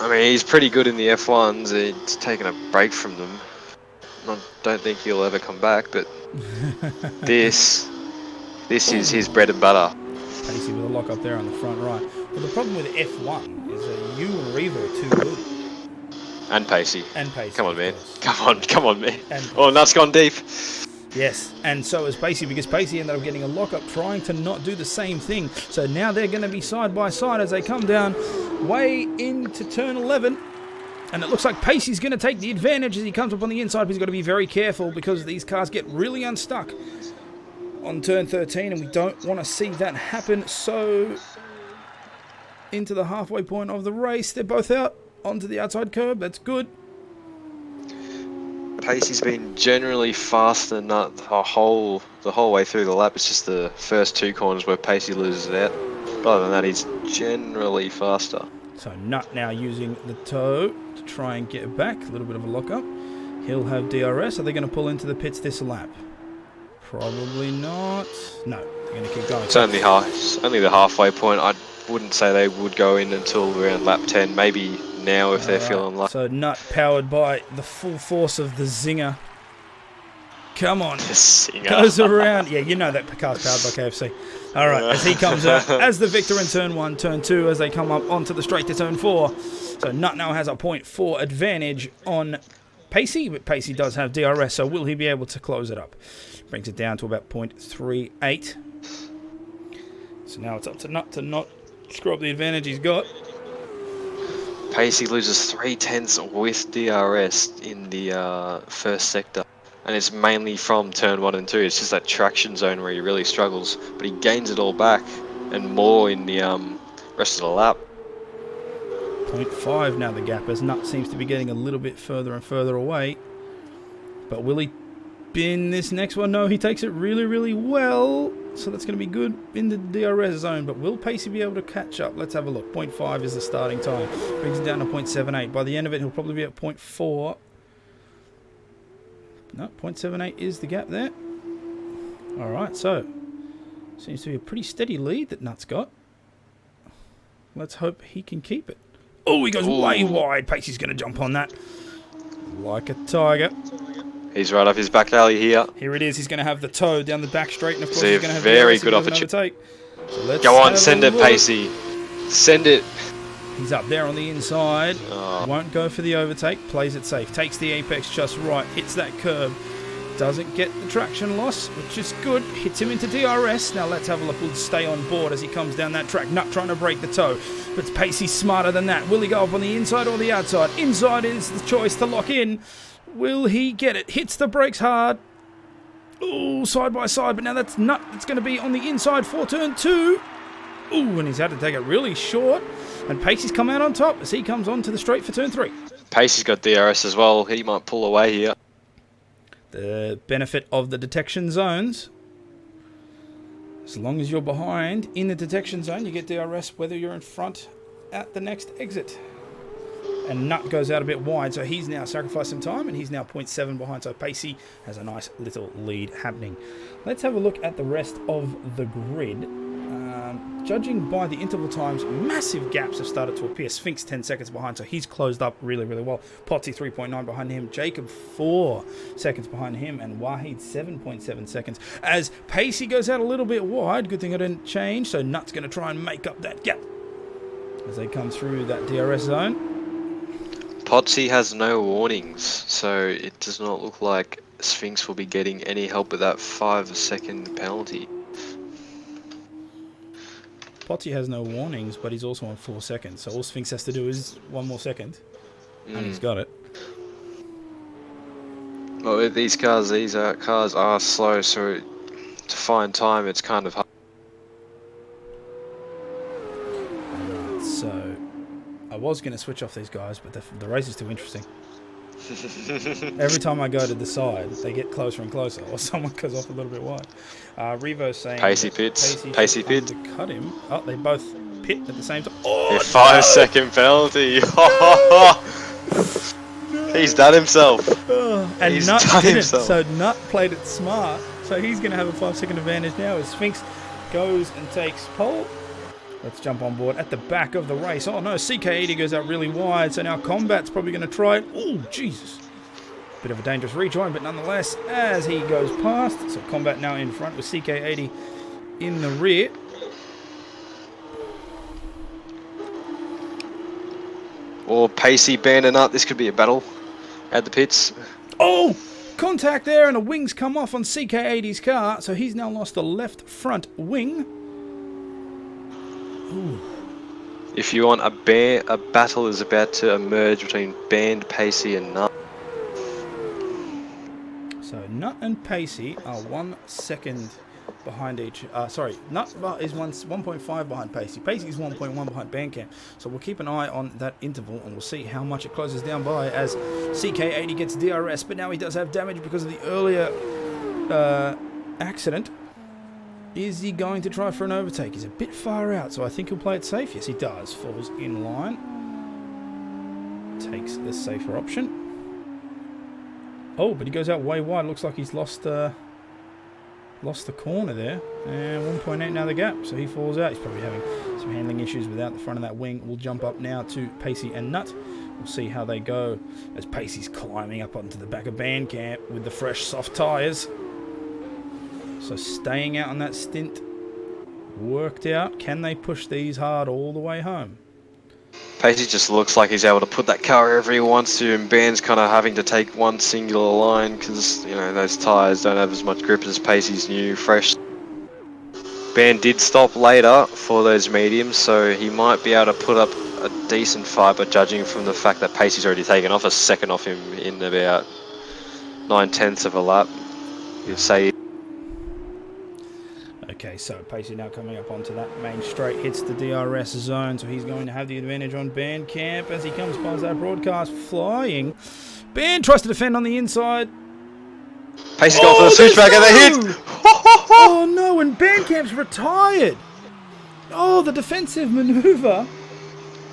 I mean, he's pretty good in the F1s. He's taken a break from them. I don't think he'll ever come back, but this is his bread and butter. Pacey with a lock up there on the front right. Well, the problem with F1 is that you and Reva are too good. And Pacey. And Pacey. Come on, man. Come on, man. And Oh, Nut's gone deep. yes, and so is Pacey, because Pacey ended up getting a lock-up trying to not do the same thing. So now they're going to be side by side as they come down way into turn 11. And it looks like Pacey's going to take the advantage as he comes up on the inside, but he's got to be very careful because these cars get really unstuck on turn 13, and we don't want to see that happen. So into the halfway point of the race, they're both out onto the outside curb. That's good. Pacey's been generally faster not the whole way through the lap. It's just the first two corners where Pacey loses it out. Other than that, he's generally faster. So Nut now using the toe to try and get it back. A little bit of a lock-up. He'll have DRS. Are they going to pull into the pits this lap? Probably not. No, they're going to keep going. It's only the halfway point. I wouldn't say they would go in until around lap 10. Maybe now if they're feeling lucky. So Nut powered by the full force of the Zinger. Come on. Singer. Goes around. Yeah, you know that car's powered by KFC. All right, as he comes out as the victor in turn 1, turn 2, as they come up onto the straight to turn 4. So Nut now has a 0.4 advantage on Pacey, but Pacey does have DRS, so will he be able to close it up? Brings it down to about 0.38. So now it's up to Nut to not screw up the advantage he's got. Pacey loses 3/10 with DRS in the first sector. And it's mainly from turn 1 and 2. It's just that traction zone where he really struggles. But he gains it all back and more in the rest of the lap. 0.5 now the gap, as Nut seems to be getting a little bit further and further away. But will he bin this next one? No, he takes it really, really well. So that's going to be good in the DRS zone. But will Pacey be able to catch up? Let's have a look. 0.5 is the starting time. Brings it down to 0.78. By the end of it, he'll probably be at 0.4. No, 0.78 is the gap there. Alright, so seems to be a pretty steady lead that Nut's got. Let's hope he can keep it. Oh, he goes way wide. Pacey's going to jump on that like a tiger. He's right up his back alley here. Here it is. He's going to have the toe down the back straight, and of course See, he's going to have very the good opportunity. So go on, send it, Pacey. Send it. He's up there on the inside. Oh. Won't go for the overtake. Plays it safe. Takes the apex just right. Hits that curb. Doesn't get the traction loss, which is good. Hits him into DRS. Now let's have a look. We'll stay on board as he comes down that track. Nut trying to break the toe. But Pacey's smarter than that. Will he go up on the inside or the outside? Inside is the choice to lock in. Will he get it? Hits the brakes hard. Ooh, side by side. But now that's Nut. It's going to be on the inside for turn 2. Ooh, and he's had to take it really short. And Pacey's come out on top as he comes on to the straight for turn 3. Pacey's got DRS as well. He might pull away here. The benefit of the detection zones. As long as you're behind in the detection zone, you get DRS whether you're in front at the next exit. And Nut goes out a bit wide, so he's now sacrificed some time, and he's now 0.7 behind. So Pacey has a nice little lead happening. Let's have a look at the rest of the grid. Judging by the interval times, massive gaps have started to appear. Sphinx 10 seconds behind, so he's closed up really, really well. Potsy 3.9 behind him. Jacob 4 seconds behind him. And Wahid 7.7 seconds. As Pacey goes out a little bit wide. Good thing I didn't change. So Nut's going to try and make up that gap as they come through that DRS zone. Potsy has no warnings, so it does not look like Sphinx will be getting any help with that 5-second penalty. Potsy has no warnings, but he's also on 4 seconds. So all Sphinx has to do is 1 more second. And he's got it. Well, with these cars are slow, so to find time, it's kind of hard. So I was going to switch off these guys, but the race is too interesting. Every time I go to the side, they get closer and closer, or someone goes off a little bit wide. Revo's saying Pacey pits. Pacey pit. To cut him. Oh, they both pit at the same time. Oh, A 5-second penalty. He's done himself. And He's Nut done didn't. himself. So Nut played it smart. So he's going to have a 5-second advantage now as Sphinx goes and takes pole. Let's jump on board at the back of the race. Oh no, CK80 goes out really wide, so now Combat's probably going to try it. Oh, Jesus. Bit of a dangerous rejoin, but nonetheless, as he goes past, so Combat now in front with CK80 in the rear. Or Pacey banding up. This could be a battle at the pits. Oh! Contact there, and the wings come off on CK80's car, so he's now lost the left front wing. Ooh. If you want a battle is about to emerge between Band, Pacey, and Nut. So Nut and Pacey are 1 second behind each. Sorry, Nut is 1.5 behind Pacey. Pacey is 1.1 behind Bandcamp. So we'll keep an eye on that interval, and we'll see how much it closes down by as CK80 gets DRS, but now he does have damage because of the earlier accident. Is he going to try for an overtake? He's a bit far out, so I think he'll play it safe. Yes, he does. Falls in line. Takes the safer option. Oh, but he goes out way wide. Looks like he's lost the corner there. And 1.8 now the gap, so he falls out. He's probably having some handling issues without the front of that wing. We'll jump up now to Pacey and Nut. We'll see how they go as Pacey's climbing up onto the back of Bandcamp with the fresh soft tyres. So staying out on that stint worked out. Can they push these hard all the way home? Pacey just looks like he's able to put that car wherever he wants to, and Band's kind of having to take one singular line because, you know, those tyres don't have as much grip as Pacey's new, fresh. Band did stop later for those mediums, so he might be able to put up a decent fight, but judging from the fact that Pacey's already taken off a second off him in about 9/10 of a lap, you'd say. Okay, so Pacey now coming up onto that main straight, hits the DRS zone, so he's going to have the advantage on Bandcamp as he comes past that broadcast flying. Band tries to defend on the inside. Pacey's gone for the switchback and they hit! Oh no, and Bandcamp's retired. Oh, the defensive manoeuvre.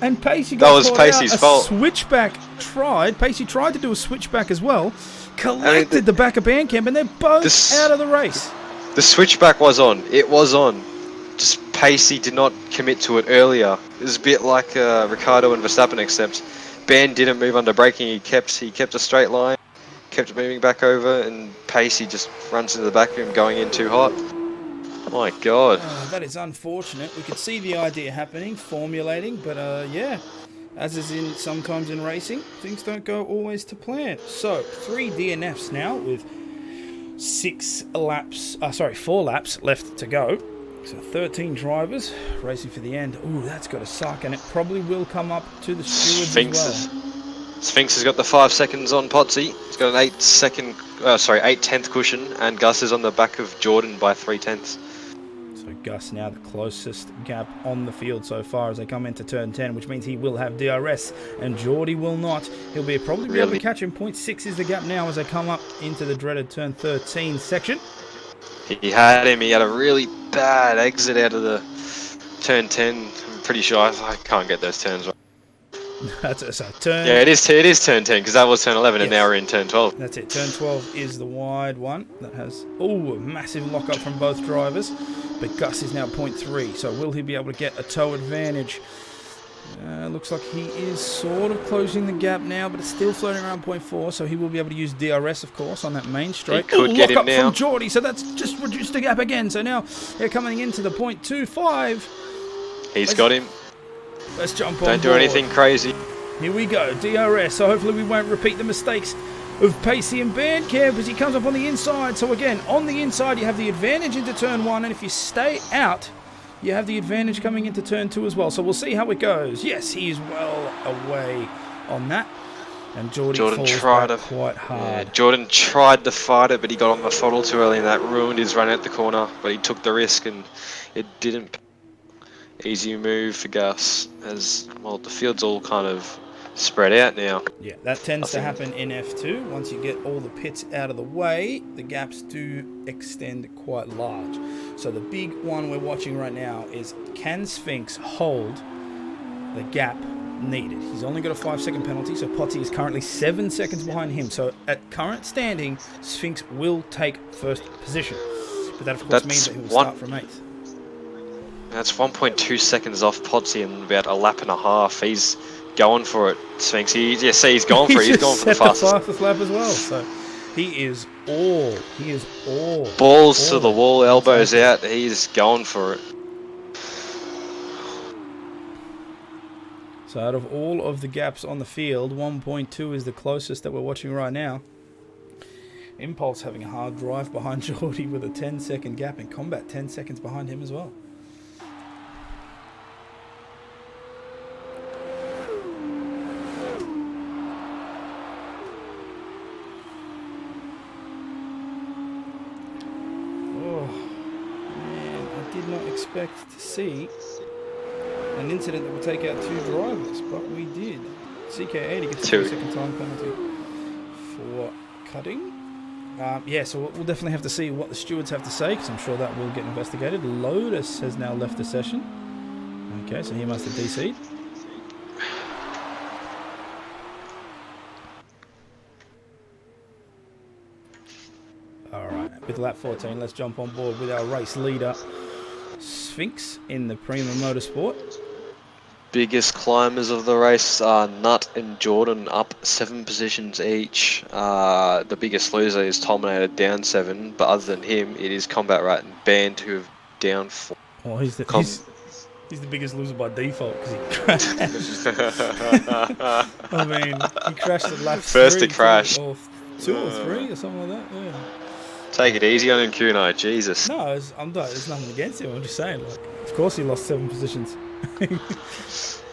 And Pacey got that was caught Pacey's out. fault. Switchback tried. Pacey tried to do a switchback as well. Collected the back of Bandcamp, and they're both out of the race. The switchback was on. It was on. Just Pacey did not commit to it earlier. It was a bit like Ricciardo and Verstappen, except Ben didn't move under braking. He kept a straight line, kept moving back over, and Pacey just runs into the back of him, going in too hot. My God. That is unfortunate. We could see the idea happening, formulating, but yeah, as is in sometimes in racing, things don't go always to plan. So 3 DNFs now with 4 laps left to go. So 13 drivers racing for the end. Ooh, that's got to suck, and it probably will come up to the stewards as well. Sphinx has got the 5 seconds on Potsy. He's got an 8/10 cushion, and Gus is on the back of Jordan by 3/10. So Gus now the closest gap on the field so far as they come into turn 10, which means he will have DRS and Geordie will not. He'll probably be able to catch him. 0.6 is the gap now as they come up into the dreaded turn 13 section. He had him. He had a really bad exit out of the turn 10. I'm pretty sure I can't get those turns right. That's it. So turn. Yeah, it is turn 10 because that was turn 11, and now we're in turn 12. That's it. Turn 12 is the wide one that has a massive lock up from both drivers. But Gus is now 0.3. So will he be able to get a toe advantage? Looks like he is sort of closing the gap now, but it's still floating around 0.4. So he will be able to use DRS, of course, on that main straight. He could get him lock up now from Geordie. So that's just reduced the gap again. So now they're coming into the 0.25. He's got him. Let's jump on Don't do board. anything crazy. Here we go, DRS. So hopefully we won't repeat the mistakes of Pacey and Bandcamp as he comes up on the inside. So again, on the inside you have the advantage into turn 1, and if you stay out, you have the advantage coming into turn 2 as well. So we'll see how it goes. Yes, he is well away on that. And Jordan tried back quite hard. Yeah, Jordan tried to fight it, but he got on the throttle too early, and that ruined his run at the corner. But he took the risk, and it didn't. Easy move for Gus, as well. The field's all kind of spread out now. Yeah, that tends to happen in F2. Once you get all the pits out of the way, the gaps do extend quite large. So the big one we're watching right now is, can Sphinx hold the gap needed? He's only got a 5-second penalty, so Potsy is currently 7 seconds behind him. So at current standing, Sphinx will take first position. But that of course means that he will start from 8th. That's 1.2 seconds off Potsy in about a lap and a half. He's going for it, Sphinx. He's going for it. He's going for the fastest lap as well. So he is all. Balls to the wall, elbows out. He's going for it. So out of all of the gaps on the field, 1.2 is the closest that we're watching right now. Impulse having a hard drive behind Geordie with a 10-second gap, and Combat 10 seconds behind him as well. Expect to see an incident that will take out 2 drivers, but we did. CK80 gets a 2-second time penalty for cutting. Yeah, so we'll definitely have to see what the stewards have to say, because I'm sure that will get investigated. Lotus has now left the session. Okay, so he must have DC'd. Alright, with lap 14, let's jump on board with our race leader, Sphinx, in the Prima Motorsport. biggest climbers of the race are Nut and Jordan, up 7 positions each. The biggest loser is Tolminator, down 7, but other than him, it is Combat Rat and Band who have down 4. Well, he's the biggest loser by default because he crashed. I mean, he crashed at lap First 3, to crash. or 2 or 3 or something like that. Yeah. Take it easy on him, Kuno. Jesus. No, there's nothing against him. I'm just saying, like, of course he lost 7 positions. And he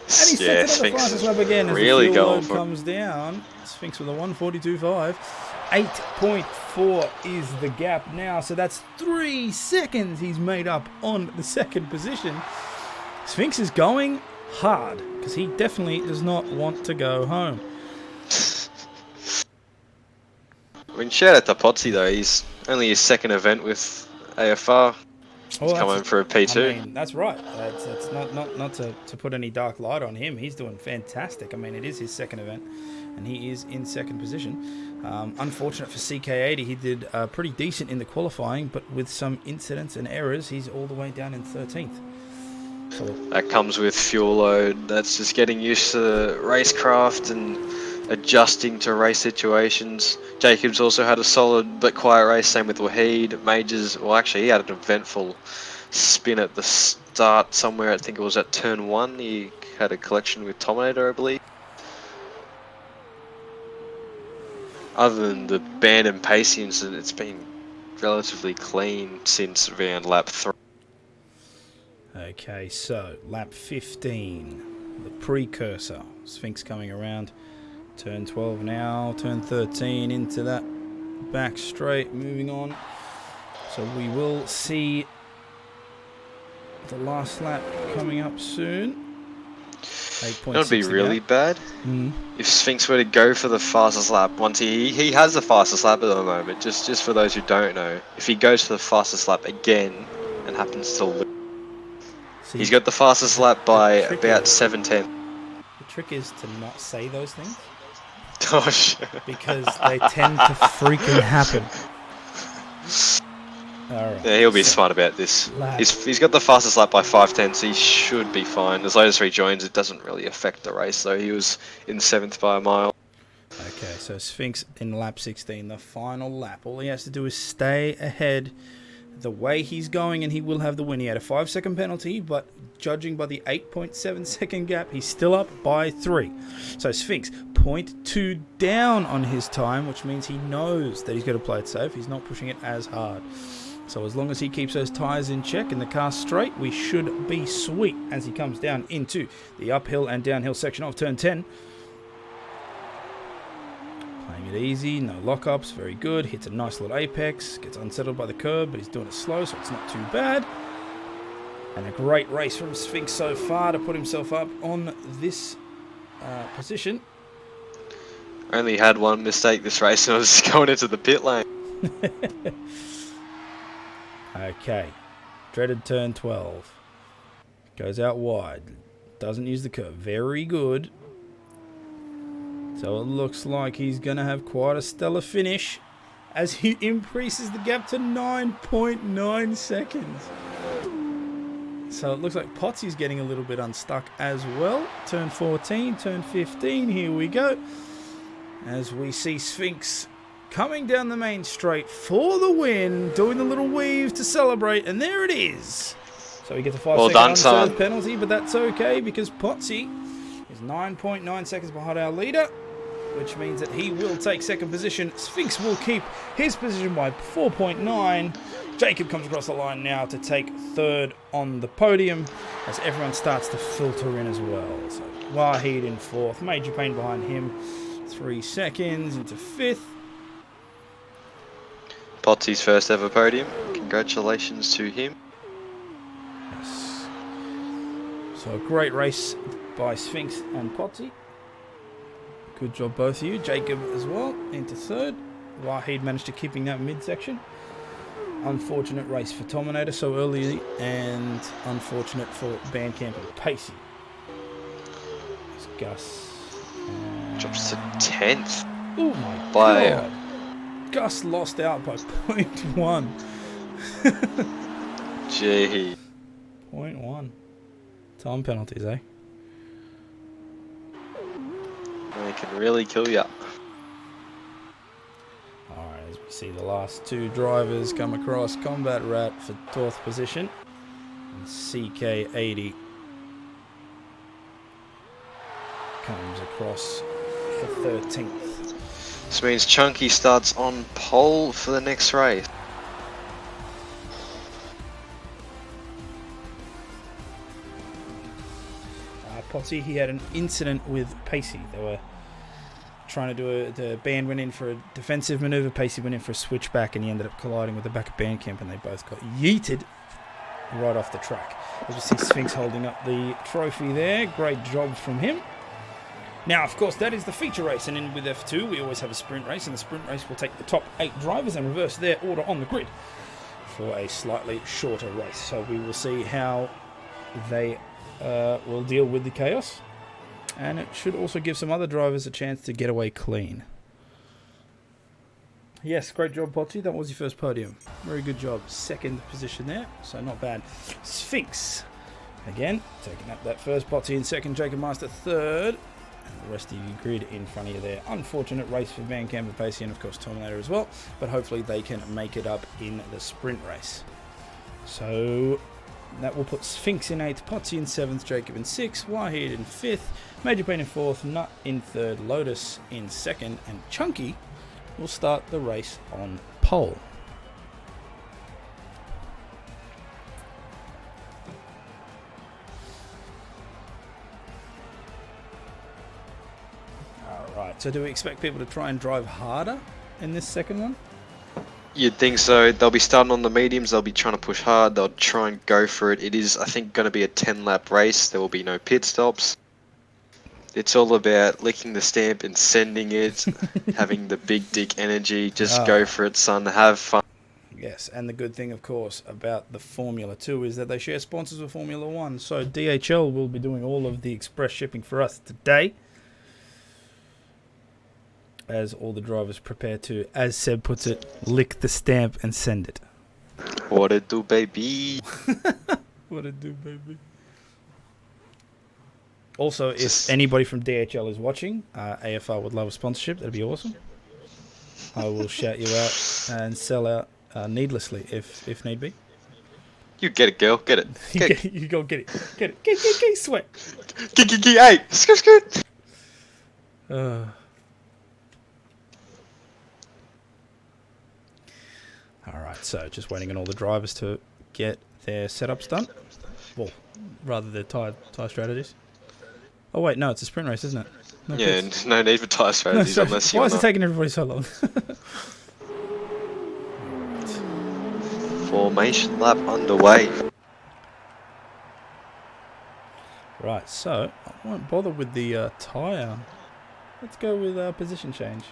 sets it on the fastest lap again as really the fuel going load for comes down. Sphinx with a 1:42.5. 8.4 is the gap now, so that's 3 seconds he's made up on the second position. Sphinx is going hard because he definitely does not want to go home. I mean, shout out to Potsy though. He's only his second event with AFR. He's come home for a P2. I mean, that's right. It's not to put any dark light on him. He's doing fantastic. I mean, it is his second event, and he is in second position. Unfortunate for CK80, he did pretty decent in the qualifying, but with some incidents and errors, he's all the way down in 13th. So That comes with fuel load. That's just getting used to racecraft and adjusting to race situations. Jacobs also had a solid but quiet race, same with Wahid. Majors, well actually he had an eventful spin at the start somewhere, I think it was at turn 1. He had a collection with Tominator, I believe. Other than the band and pacey incident, it's been relatively clean since around lap 3. Okay, so lap 15, the precursor. Sphinx coming around. Turn 12 now, turn 13 into that back straight, moving on. So we will see the last lap coming up soon. 8.6. That would be really bad if Sphinx were to go for the fastest lap. Once he has the fastest lap at the moment, just for those who don't know. If he goes for the fastest lap again and happens to lose, he's got the fastest lap by about 7/10. The trick is to not say those things. Gosh. Because they tend to freaking happen. Alright. Yeah, he'll be smart about this. He's got the fastest lap by 5/10, so he should be fine. As long as he rejoins, it doesn't really affect the race, though. He was in 7th by a mile. Okay, so Sphinx in lap 16, the final lap. All he has to do is stay ahead the way he's going, and he will have the win. He had a 5-second penalty, but judging by the 8.7 second gap, he's still up by 3. So Sphinx 0.2 down on his time, which means he knows that he's got to play it safe. He's not pushing it as hard. So as long as he keeps those tyres in check and the car straight, we should be sweet as he comes down into the uphill and downhill section of turn 10. Playing it easy, no lockups, very good. Hits a nice little apex, gets unsettled by the curb, but he's doing it slow, so it's not too bad. And a great race from Sphinx so far to put himself up on this position. Only had one mistake this race, and I was going into the pit lane. Okay, dreaded turn 12. Goes out wide, doesn't use the curve. Very good. So it looks like he's going to have quite a stellar finish as he increases the gap to 9.9 seconds. So it looks like Potsy's getting a little bit unstuck as well. Turn 14, turn 15, here we go. As we see Sphinx coming down the main straight for the win, doing the little weave to celebrate, and there it is. So he gets a 5-second unserved penalty, but that's okay because Potsy is 9.9 seconds behind our leader, which means that he will take second position. Sphinx will keep his position by 4.9. Jacob comes across the line now to take third on the podium as everyone starts to filter in as well. So Wahid in fourth, Major Pain behind him, 3 seconds into fifth. Potsy's first ever podium. Congratulations to him. Yes. So a great race by Sphinx and Potsy. Good job both of you. Jacob as well into third. Wahid managed to keeping that midsection. Unfortunate race for Tominator so early, and unfortunate for Bandcamp and Pacey. It's Gus. Drops to 10th. Oh my god. Gus lost out by 0.1. Gee. 0.1. Time penalties, eh? They can really kill you. Alright, as we see the last two drivers come across, Combat Rat for 4th position, and CK80 comes across for 13th. This means Chunky starts on pole for the next race. Potsy, he had an incident with Pacey. They were trying to do the band went in for a defensive maneuver, Pacey went in for a switchback, and he ended up colliding with the back of Bandcamp, and they both got yeeted right off the track. As you see Sphinx holding up the trophy there, great job from him. Now, of course, that is the feature race, and in with F2, we always have a sprint race, and the sprint race will take the top 8 drivers and reverse their order on the grid for a slightly shorter race. So we will see how they will deal with the chaos, and it should also give some other drivers a chance to get away clean. Yes, great job, Potsy. That was your first podium. Very good job. 2nd position there, so not bad. Sphinx, again, taking up that first. Potsy in 2nd, Jacob Master 3rd, and the rest of you grid in front of you there. Unfortunate race for Van Camp and Pacey, and of course Terminator as well, but hopefully they can make it up in the sprint race. So that will put Sphinx in 8th, Potsy in 7th, Jacob in 6th, Wahid in 5th, Major Pain in 4th, Nut in 3rd, Lotus in 2nd, and Chunky will start the race on pole. Alright, so do we expect people to try and drive harder in this second one? You'd think so. They'll be starting on the mediums. They'll be trying to push hard. They'll try and go for it. It is, I think, going to be a 10-lap race. There will be no pit stops. It's all about licking the stamp and sending it, having the big dick energy. Just go for it, son. Have fun. Yes, and the good thing, of course, about the Formula 2 is that they share sponsors with Formula 1. So DHL will be doing all of the express shipping for us today, as all the drivers prepare to, as Seb puts it, lick the stamp and send it. What it do, baby? What it do, baby? Also, if anybody from DHL is watching, AFR would love a sponsorship. That'd be awesome. I will shout you out and sell out needlessly if need be. You get it, girl. Get it. You go get it. Get it. Get sweat. Hey, skirt. Alright, so just waiting on all the drivers to get their setups done. Well, rather their tyre strategies. Oh wait, no, it's a sprint race, isn't it? No Yeah, pits. no need for tyre strategies unless you Why want is it taking everybody so long? Formation lap underway. Right, so I won't bother with the tyre. Let's go with position change.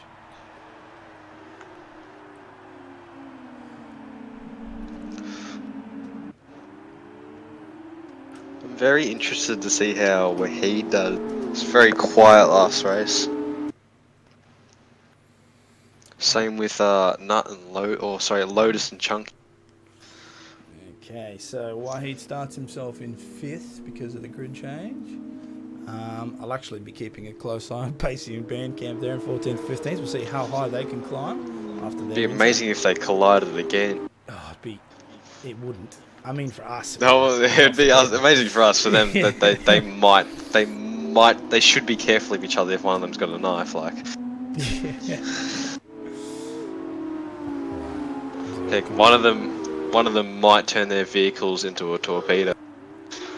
I'm very interested to see how Wahid does. It's very quiet last race. Same with Nut and Lotus and Chunky. Okay, so Wahid starts himself in 5th because of the grid change. I'll actually be keeping a close eye on Pacey and Bandcamp there in 14th, 15th. We'll see how high they can climb after their. It'd be amazing if they collided again. Oh, it wouldn't. I mean, for us. No, it'd be amazing for us. For them, that they should be careful of each other if one of them's got a knife. Like, heck, one of them might turn their vehicles into a torpedo.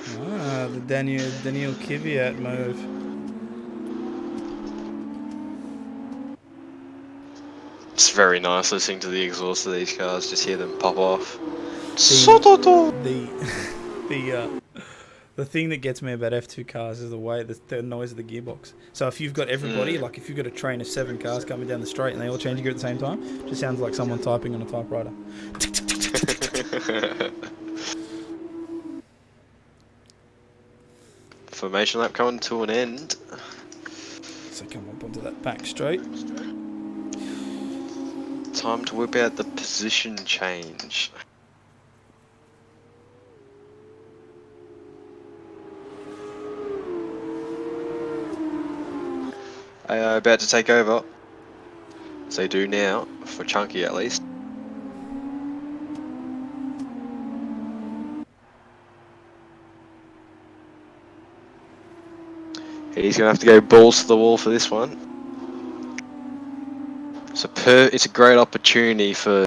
The Daniel Kvyat move. It's very nice listening to the exhaust of these cars. Just hear them pop off. The thing that gets me about F2 cars is the noise of the gearbox. So if you've got everybody, like if you've got a train of 7 cars coming down the straight and they all change gear at the same time, it just sounds like someone typing on a typewriter. Formation lap coming to an end. So come up onto that back straight. Time to whip out the position change. about to take over. As they do now, for Chunky at least. He's going to have to go balls to the wall for this one. It's a great opportunity for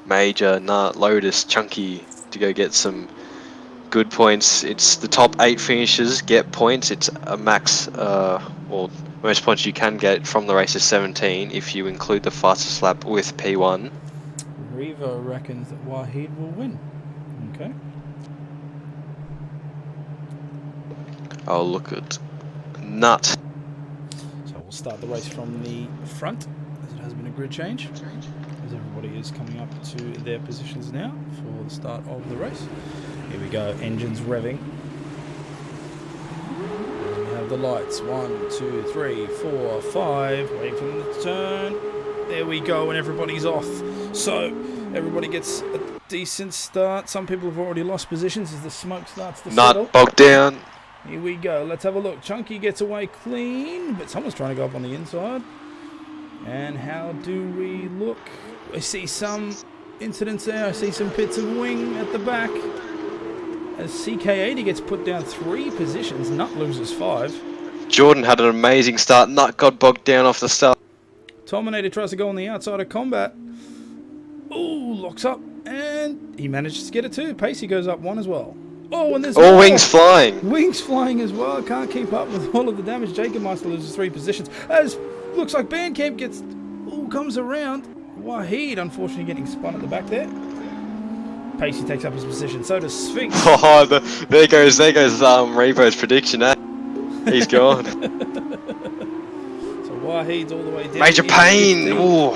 Major, Nut, Lotus, Chunky to go get some good points. It's the top 8 finishers get points. It's a max, well, most points you can get from the race is 17 if you include the fastest lap with P1. Revo reckons that Wahid will win. Okay. Oh, look at Nut. So we'll start the race from the front, as it has been a grid change. As everybody is coming up to their positions now for the start of the race. Here we go, engines revving. And we have the lights, 1, 2, 3, 4, 5. Waiting for them to turn. There we go, and everybody's off. So everybody gets a decent start. Some people have already lost positions as the smoke starts to settle. Nut bogged down. Here we go. Let's have a look. Chunky gets away clean, but someone's trying to go up on the inside. And how do we look? I see some incidents there. I see some bits of wing at the back. As CK80 gets put down 3 positions, Nut loses 5. Jordan had an amazing start. Nut got bogged down off the start. Terminator tries to go on the outside of combat. Ooh, locks up. And he manages to get it too. Pacey goes up 1 as well. Oh, and there's all more. wings flying. Wings flying as well. Can't keep up with all of the damage. Jacob Meister loses 3 positions. As looks like Bandcamp gets... Ooh, comes around. Wahid, unfortunately, getting spun at the back there. Pacey takes up his position. So does Sphinx. Oh, there goes Revo's prediction, eh? He's gone. So Wahid's all the way down. Major Pain. Ooh.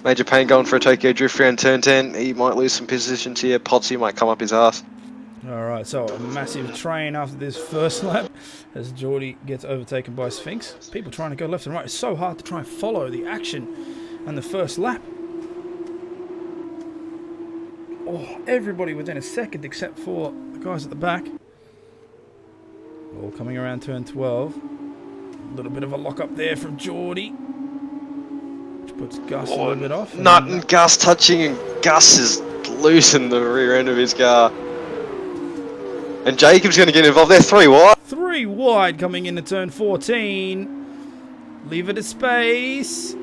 Major Pain going for a Tokyo Drift round turn 10. He might lose some positions here. Potsy might come up his ass. Alright, so a massive train after this first lap as Geordie gets overtaken by Sphinx. People trying to go left and right. It's so hard to try and follow the action and the first lap. Oh, everybody within a second except for the guys at the back. All coming around turn 12. A little bit of a lock up there from Geordie, which puts Gus a little bit off. Nut and Gus touching, and Gus is losing the rear end of his car. And Jacob's going to get involved there. 3 wide. 3 wide coming into turn 14. Leave it a space.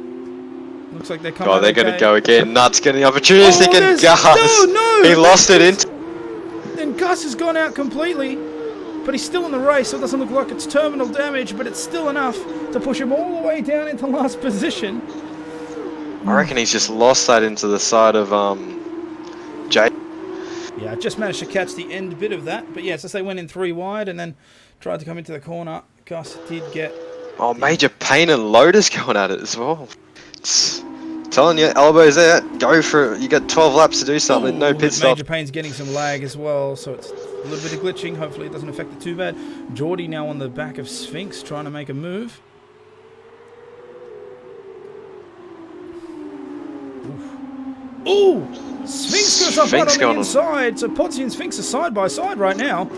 Looks like they're coming. Oh, they're going to go again. Nut's getting the opportunity. And Gus. No. He lost it into. Then Gus has gone out completely. But he's still in the race, so it doesn't look like it's terminal damage, but it's still enough to push him all the way down into last position. I reckon he's just lost that into the side of Jake. Yeah, I just managed to catch the end bit of that. But yes, as they went in 3 wide and then tried to come into the corner, Gus did get... Oh, Major Pain and Lotus going at it as well. It's telling you, elbows there, go for it. You got 12 laps to do something, no pit stop. Major Pain's getting some lag as well, so it's a little bit of glitching. Hopefully it doesn't affect it too bad. Geordie now on the back of Sphinx trying to make a move. Ooh! Sphinx goes up right on the inside, so Potsy and Sphinx are side by side right now.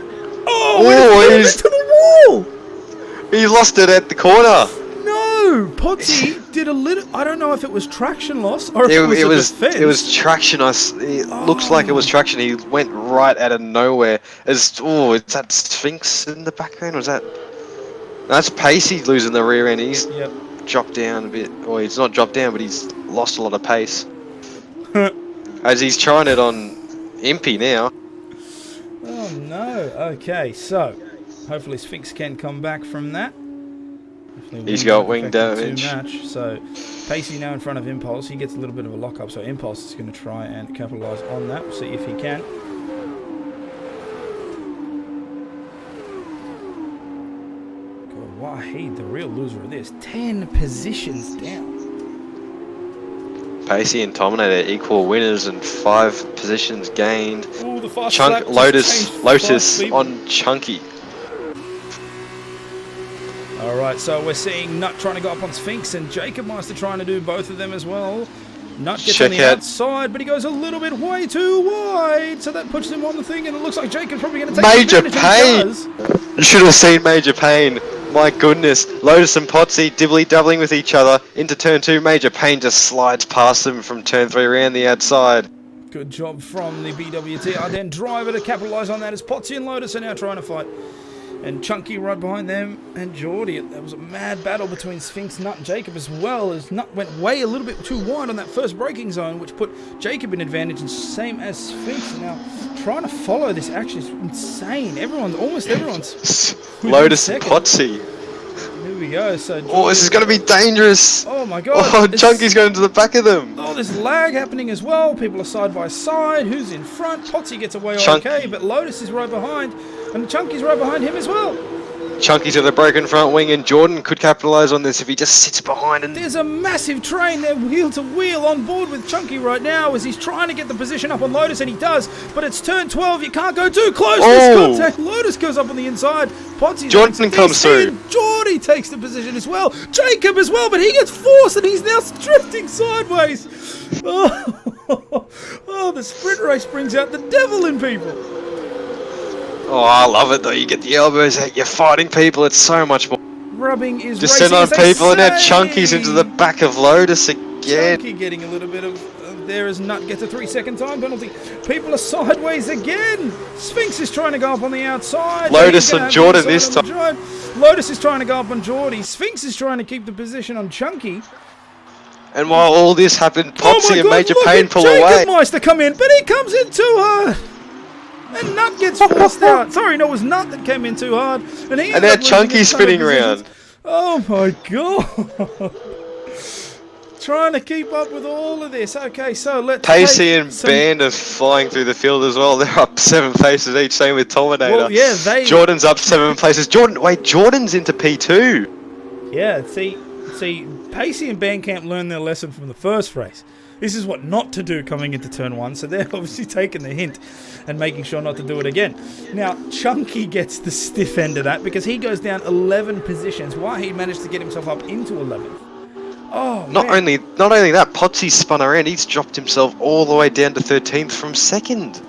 Oh, he's into the wall! He lost it at the corner. No! Potsy did a little... I don't know if it was traction loss or if it was defense. It was traction. It looks like it was traction. He went right out of nowhere. Is that Sphinx in the background? Was that... That's Pacey losing the rear end. He's dropped down a bit. Or he's not dropped down, but he's lost a lot of pace. As he's trying it on Impy now. Oh no. Okay, so hopefully Sphinx can come back from that. He's got wing damage. So Pacey now in front of Impulse. He gets a little bit of a lock up, so Impulse is going to try and capitalise on that. We'll see if he can. God, Wahid, the real loser of this. 10 positions down. Pacey and Terminator equal winners and 5 positions gained. Ooh, the fast Lotus on Chunky. Alright, so we're seeing Nut trying to go up on Sphinx and Jacob Meister trying to do both of them as well. Nut gets on the outside, but he goes a little bit way too wide, so that puts him on the thing, and it looks like Jacob's probably going to take Major Pain! You should have seen Major Pain My goodness. Lotus and Potsy dibbly-dabbling with each other into turn 2. Major Pain just slides past them from turn 3 around the outside. Good job from the BWT Ardennes driver to capitalise on that as Potsy and Lotus are now trying to fight. And Chunky right behind them, and Geordie. There was a mad battle between Sphinx, Nut, and Jacob as well, as Nut went way a little bit too wide on that first braking zone, which put Jacob in advantage, and same as Sphinx. Now, trying to follow this action is insane. Almost everyone's Lotus and Potsy. Here we go. So this is going to be dangerous. Oh my god. Oh, Chunky's going to the back of them. Oh, there's lag happening as well. People are side by side. Who's in front? Potsy gets away okay, but Lotus is right behind. And Chunky's right behind him as well. Chunky's with a broken front wing, and Jordan could capitalise on this if he just sits behind. And there's a massive train there, wheel to wheel, on board with Chunky right now as he's trying to get the position up on Lotus, and he does. But it's turn 12. You can't go too close. Oh. Contact. Lotus goes up on the inside. Potsy Jordan comes through. Geordie takes the position as well. Jacob as well, but he gets forced, and he's now drifting sideways. Oh, the sprint race brings out the devil in people. Oh, I love it though. You get the elbows out, you're fighting people. It's so much more. Rubbing is just send on people, and now Chunky's into the back of Lotus again. Chunky getting a little bit of there as Nut gets a 3-second time penalty. People are sideways again. Sphinx is trying to go up on the outside. Lotus and Jordan this time. Lotus is trying to go up on Geordie. Sphinx is trying to keep the position on Chunky. And while all this happened, Potsy and Major Pain pull away. Jacob Meister come in, but he comes in too hard. And Nut gets forced out. Sorry, no, it was Nut that came in too hard. And now Chunky's spinning around. Oh my god. Trying to keep up with all of this. Okay, so let's Pacey and Band are flying through the field as well. They're up 7 places each, same with Terminator. Well, yeah, Jordan's up 7 places. Jordan's into P2. Yeah, see, Pacey and Bandcamp learned their lesson from the first race. This is what not to do coming into turn 1, so they're obviously taking the hint and making sure not to do it again. Now, Chunky gets the stiff end of that because he goes down 11 positions. Why he managed to get himself up into 11th. Oh, not only that, Potsy spun around. He's dropped himself all the way down to 13th from 2nd.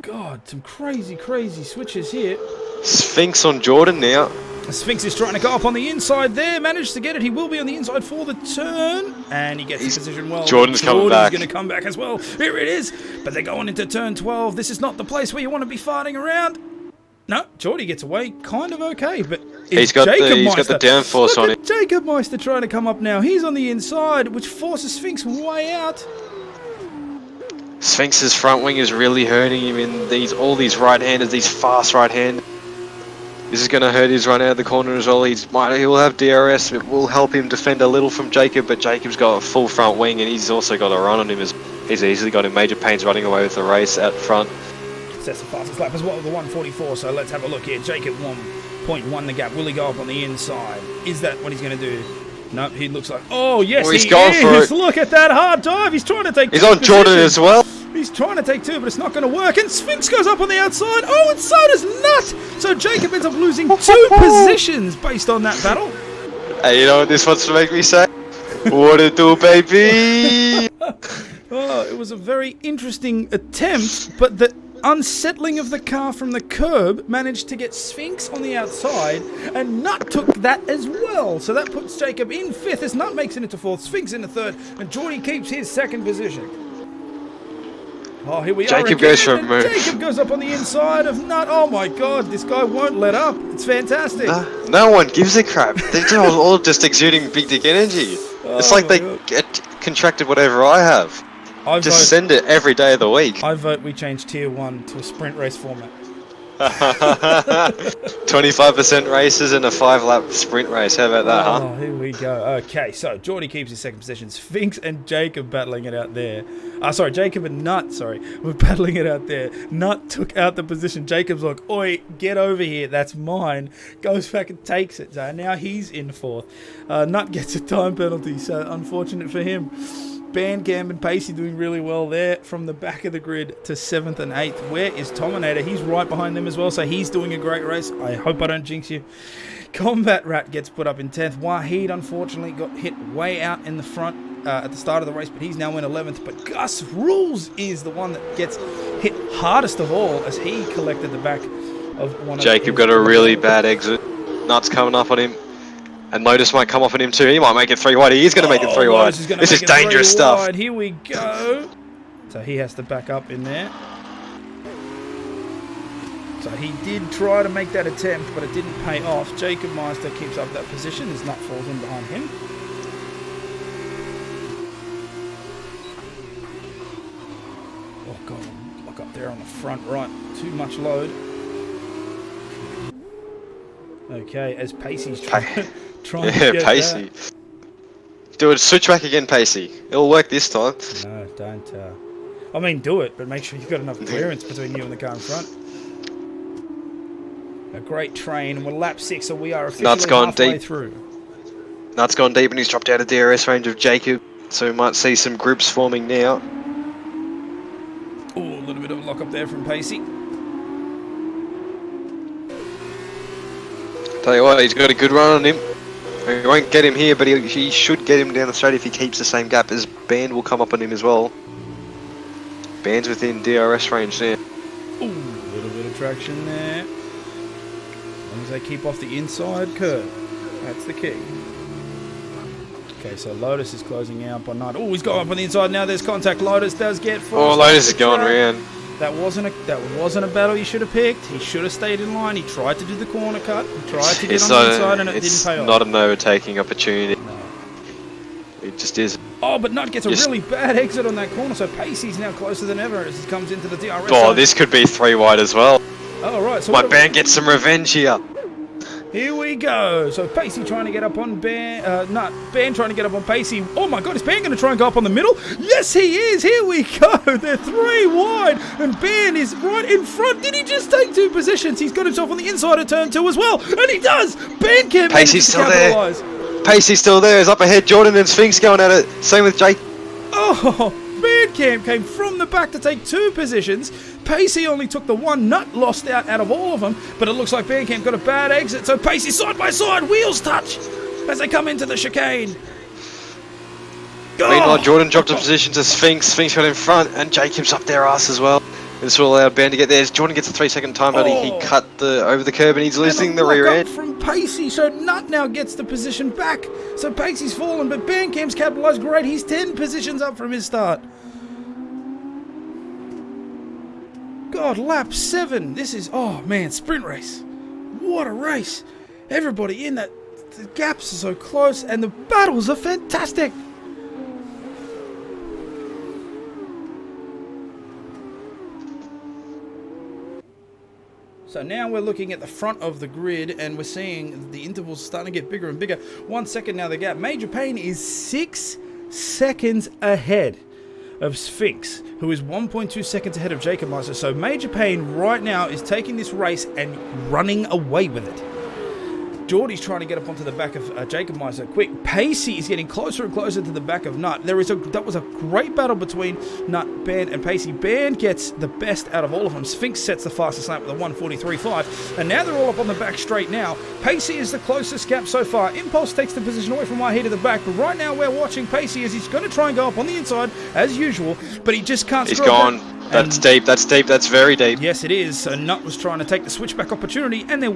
God, some crazy switches here. Sphinx on Jordan now. Sphinx is trying to go up on the inside there. Managed to get it. He will be on the inside for the turn. And he gets his position well. Jordan's coming back. Going to come back as well. Here it is. But they're going into turn 12. This is not the place where you want to be farting around. No, Geordie gets away kind of okay, but he's got the downforce on him. Jacob Meister trying to come up now. He's on the inside, which forces Sphinx way out. Sphinx's front wing is really hurting him in all these right-handers, these fast right-handers. This is going to hurt his run out of the corner as well. He will have DRS. It will help him defend a little from Jacob, but Jacob's got a full front wing, and he's also got a run on him. He's easily got him. Major Pain's running away with the race out front. That's the fastest lap as well, the 1:44. So let's have a look here. Jacob 1.1 the gap. Will he go up on the inside? Is that what he's going to do? Nope, he looks like... Oh, yes, he's going for it. Look at that hard dive. He's trying to take He's on Jordan as well. He's trying to take 2, but it's not going to work. And Sphinx goes up on the outside. Oh, and so does Nut. So Jacob ends up losing 2 positions based on that battle. Hey, you know what this wants to make me say? What it do, baby? Oh, it was a very interesting attempt, but the unsettling of the car from the curb managed to get Sphinx on the outside, and Nut took that as well. So that puts Jacob in 5th as Nut makes it into 4th, Sphinx into 3rd, and Geordie keeps his 2nd position. Oh, here we are. Jacob goes for a move. Jacob goes up on the inside of Nut. Oh my god, this guy won't let up. It's fantastic. No one gives a crap. They're all just exuding big dick energy. It's like they contracted whatever I have. Send it every day of the week. I vote we change Tier 1 to a sprint race format. 25% races and a 5-lap sprint race. How about that, huh? Oh, here we go. Okay, so Geordie keeps his 2nd position. Sphinx and Jacob battling it out there. Jacob and Nut, were battling it out there. Nut took out the position. Jacob's like, oi, get over here. That's mine. Goes back and takes it. So now he's in 4th. Nut gets a time penalty, so unfortunate for him. Bandcamp and Pacey doing really well there from the back of the grid to 7th and 8th. Where is Terminator? He's right behind them as well, so he's doing a great race. I hope I don't jinx you. Combat Rat gets put up in 10th. Wahid unfortunately got hit way out in the front at the start of the race, but he's now in 11th. But Gus Rules is the one that gets hit hardest of all as he collected the back of one Jacob of got a really bad exit. Nuts coming up on him. And Lotus might come off on him too. He might make it 3 wide. He is going to make it 3 wide. This is dangerous stuff. Here we go. So he has to back up in there. So he did try to make that attempt, but it didn't pay off. Jacob Meister keeps up that position as Nut falls in behind him. Oh God, look up there on the front right. Too much load. Okay, as Pacey's trying to get Pacey. Do a switchback again, Pacey. It'll work this time. No, don't. I mean, do it, but make sure you've got enough clearance between you and the car in front. A great train. We're lap 6, so we are officially halfway through. Nuts gone deep, and he's dropped out of DRS range of Jacob. So we might see some groups forming now. Oh, a little bit of a lock up there from Pacey. Tell you what, he's got a good run on him. He won't get him here, but he should get him down the straight if he keeps the same gap, as Band will come up on him as well. Band's within DRS range there. Ooh, a little bit of traction there. As long as they keep off the inside curve. That's the key. Okay, so Lotus is closing out by Nut. Oh, he's got up on the inside now. There's contact. Lotus does get forced. Oh, Lotus is going around. That wasn't a battle you should have picked. He should have stayed in line. He tried to do the corner cut. He tried to get on the inside, and it didn't pay off. It's not an overtaking opportunity. No. It just is. Oh, but Nut gets a really bad exit on that corner, so Pacey's now closer than ever as he comes into the DRS. Oh, this could be 3 wide as well. Oh, right. So my Band gets some revenge here. Here we go. So Pacey trying to get up on Band. Band trying to get up on Pacey. Oh my God, is Band going to try and go up on the middle? Yes, he is. Here we go. They're 3 wide, and Band is right in front. Did he just take 2 positions? He's got himself on the inside of turn 2 as well, and he does. Band can't Pacey's still there. Pacey's still there. He's up ahead. Jordan and Sphinx going at it. Same with Jake. Oh, Bandcamp came from the back to take 2 positions. Pacey only took the 1. Nut lost out of all of them, but it looks like Bandcamp got a bad exit. So Pacey side by side, wheels touch as they come into the chicane. Meanwhile, Jordan dropped a position to Sphinx. Sphinx got in front, and Jacob's up their ass as well. This will allow Band to get there. Jordan gets a 3-second time penalty. He cut over the curb, and he's losing the rear end. From Pacey, so Nut now gets the position back. So Pacey's fallen, but Bandcamp's capitalised great. He's 10 positions up from his start. God, lap 7. This is, oh man, sprint race. What a race. Everybody in that. The gaps are so close, and the battles are fantastic. So now we're looking at the front of the grid, and we're seeing the intervals starting to get bigger and bigger. 1 second now the gap. Major Payne is 6 seconds ahead of Sphinx, who is 1.2 seconds ahead of Jacob Meister. So Major Payne right now is taking this race and running away with it. Geordie's trying to get up onto the back of Jacob Meister quick. Pacey is getting closer and closer to the back of Nut. That was a great battle between Nut, Band, and Pacey. Band gets the best out of all of them. Sphinx sets the fastest lap with a 1:43.5. And now they're all up on the back straight now. Pacey is the closest gap so far. Impulse takes the position away from Wahid to the back. But right now we're watching Pacey as he's going to try and go up on the inside as usual. But he just can't. He's gone. That's deep, that's deep, that's very deep. Yes, it is. So Nut was trying to take the switchback opportunity, and they're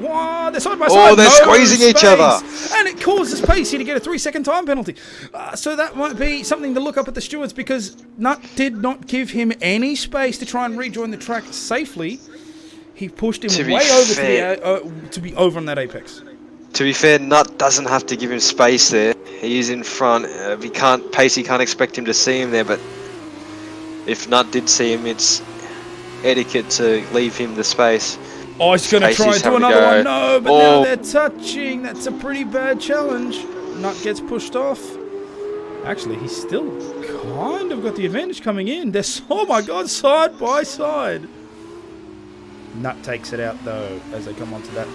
side by side. Oh, they're squeezing each other. And it causes Pacey to get a 3-second time penalty. So that might be something to look up at the stewards, because Nut did not give him any space to try and rejoin the track safely. He pushed him way over to be over on that apex. To be fair, Nut doesn't have to give him space there. He is in front. Pacey can't expect him to see him there, but if Nut did see him, it's etiquette to leave him the space. Oh, he's going to try and do another one. No, but now they're touching. That's a pretty bad challenge. Nut gets pushed off. Actually, he's still kind of got the advantage coming in. They're, oh my God, side by side. Nut takes it out, though, as they come onto that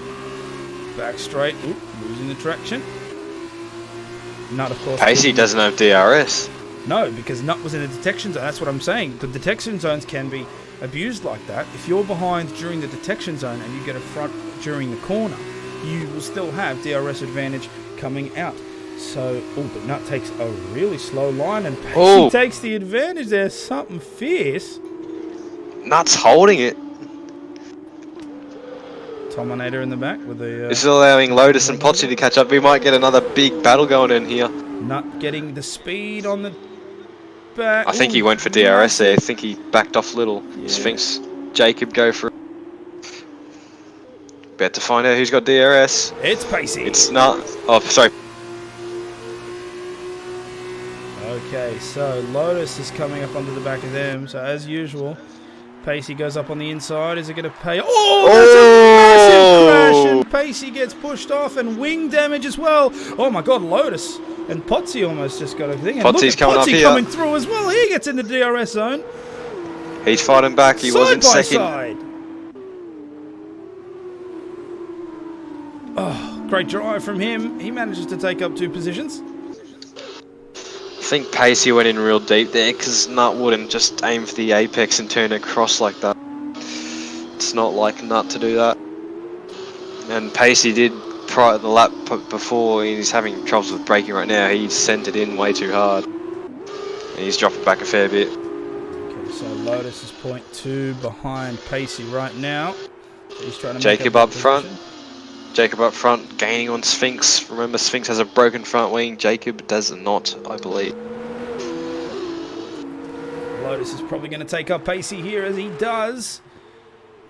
back straight. Oop, losing the traction. Nut, of course. Pacey doesn't have DRS. No, because Nut was in the detection zone. That's what I'm saying. The detection zones can be abused like that. If you're behind during the detection zone and you get a front during the corner, you will still have DRS advantage coming out. So, but Nut takes a really slow line, and Pacey takes the advantage. There's something fierce. Nut's holding it. Tominator in the back with the... This is allowing Lotus and Potsy to catch up. We might get another big battle going in here. Not getting the speed on the back. I think he Ooh, went for DRS there. I think he backed off little. Yeah. Sphinx, Jacob go for it. About to find out who's got DRS. It's Pacey. It's not. Oh, sorry. Okay, so Lotus is coming up onto the back of them. So as usual, Pacey goes up on the inside. Is it going to pay? Oh, that's a massive crash, and Pacey gets pushed off, and wing damage as well. Oh my God, Lotus and Potsy almost just got a thing. And Potsy's coming up Potsy here. coming through as well. He gets in the DRS zone. He's fighting back. He wasn't Side by second. side. Oh, great drive from him. He manages to take up 2 positions. I think Pacey went in real deep there because Nut wouldn't just aim for the apex and turn across like that. It's not like Nut to do that. And Pacey did prior to the lap before. He's having troubles with braking right now. He sent it in way too hard. And he's dropping back a fair bit. Okay, so Lotus is 0.2 behind Pacey right now. He's trying to Jacob make up front. Jacob up front, gaining on Sphinx. Remember, Sphinx has a broken front wing. Jacob does not, I believe. Lotus is probably going to take up Pacey here, as he does.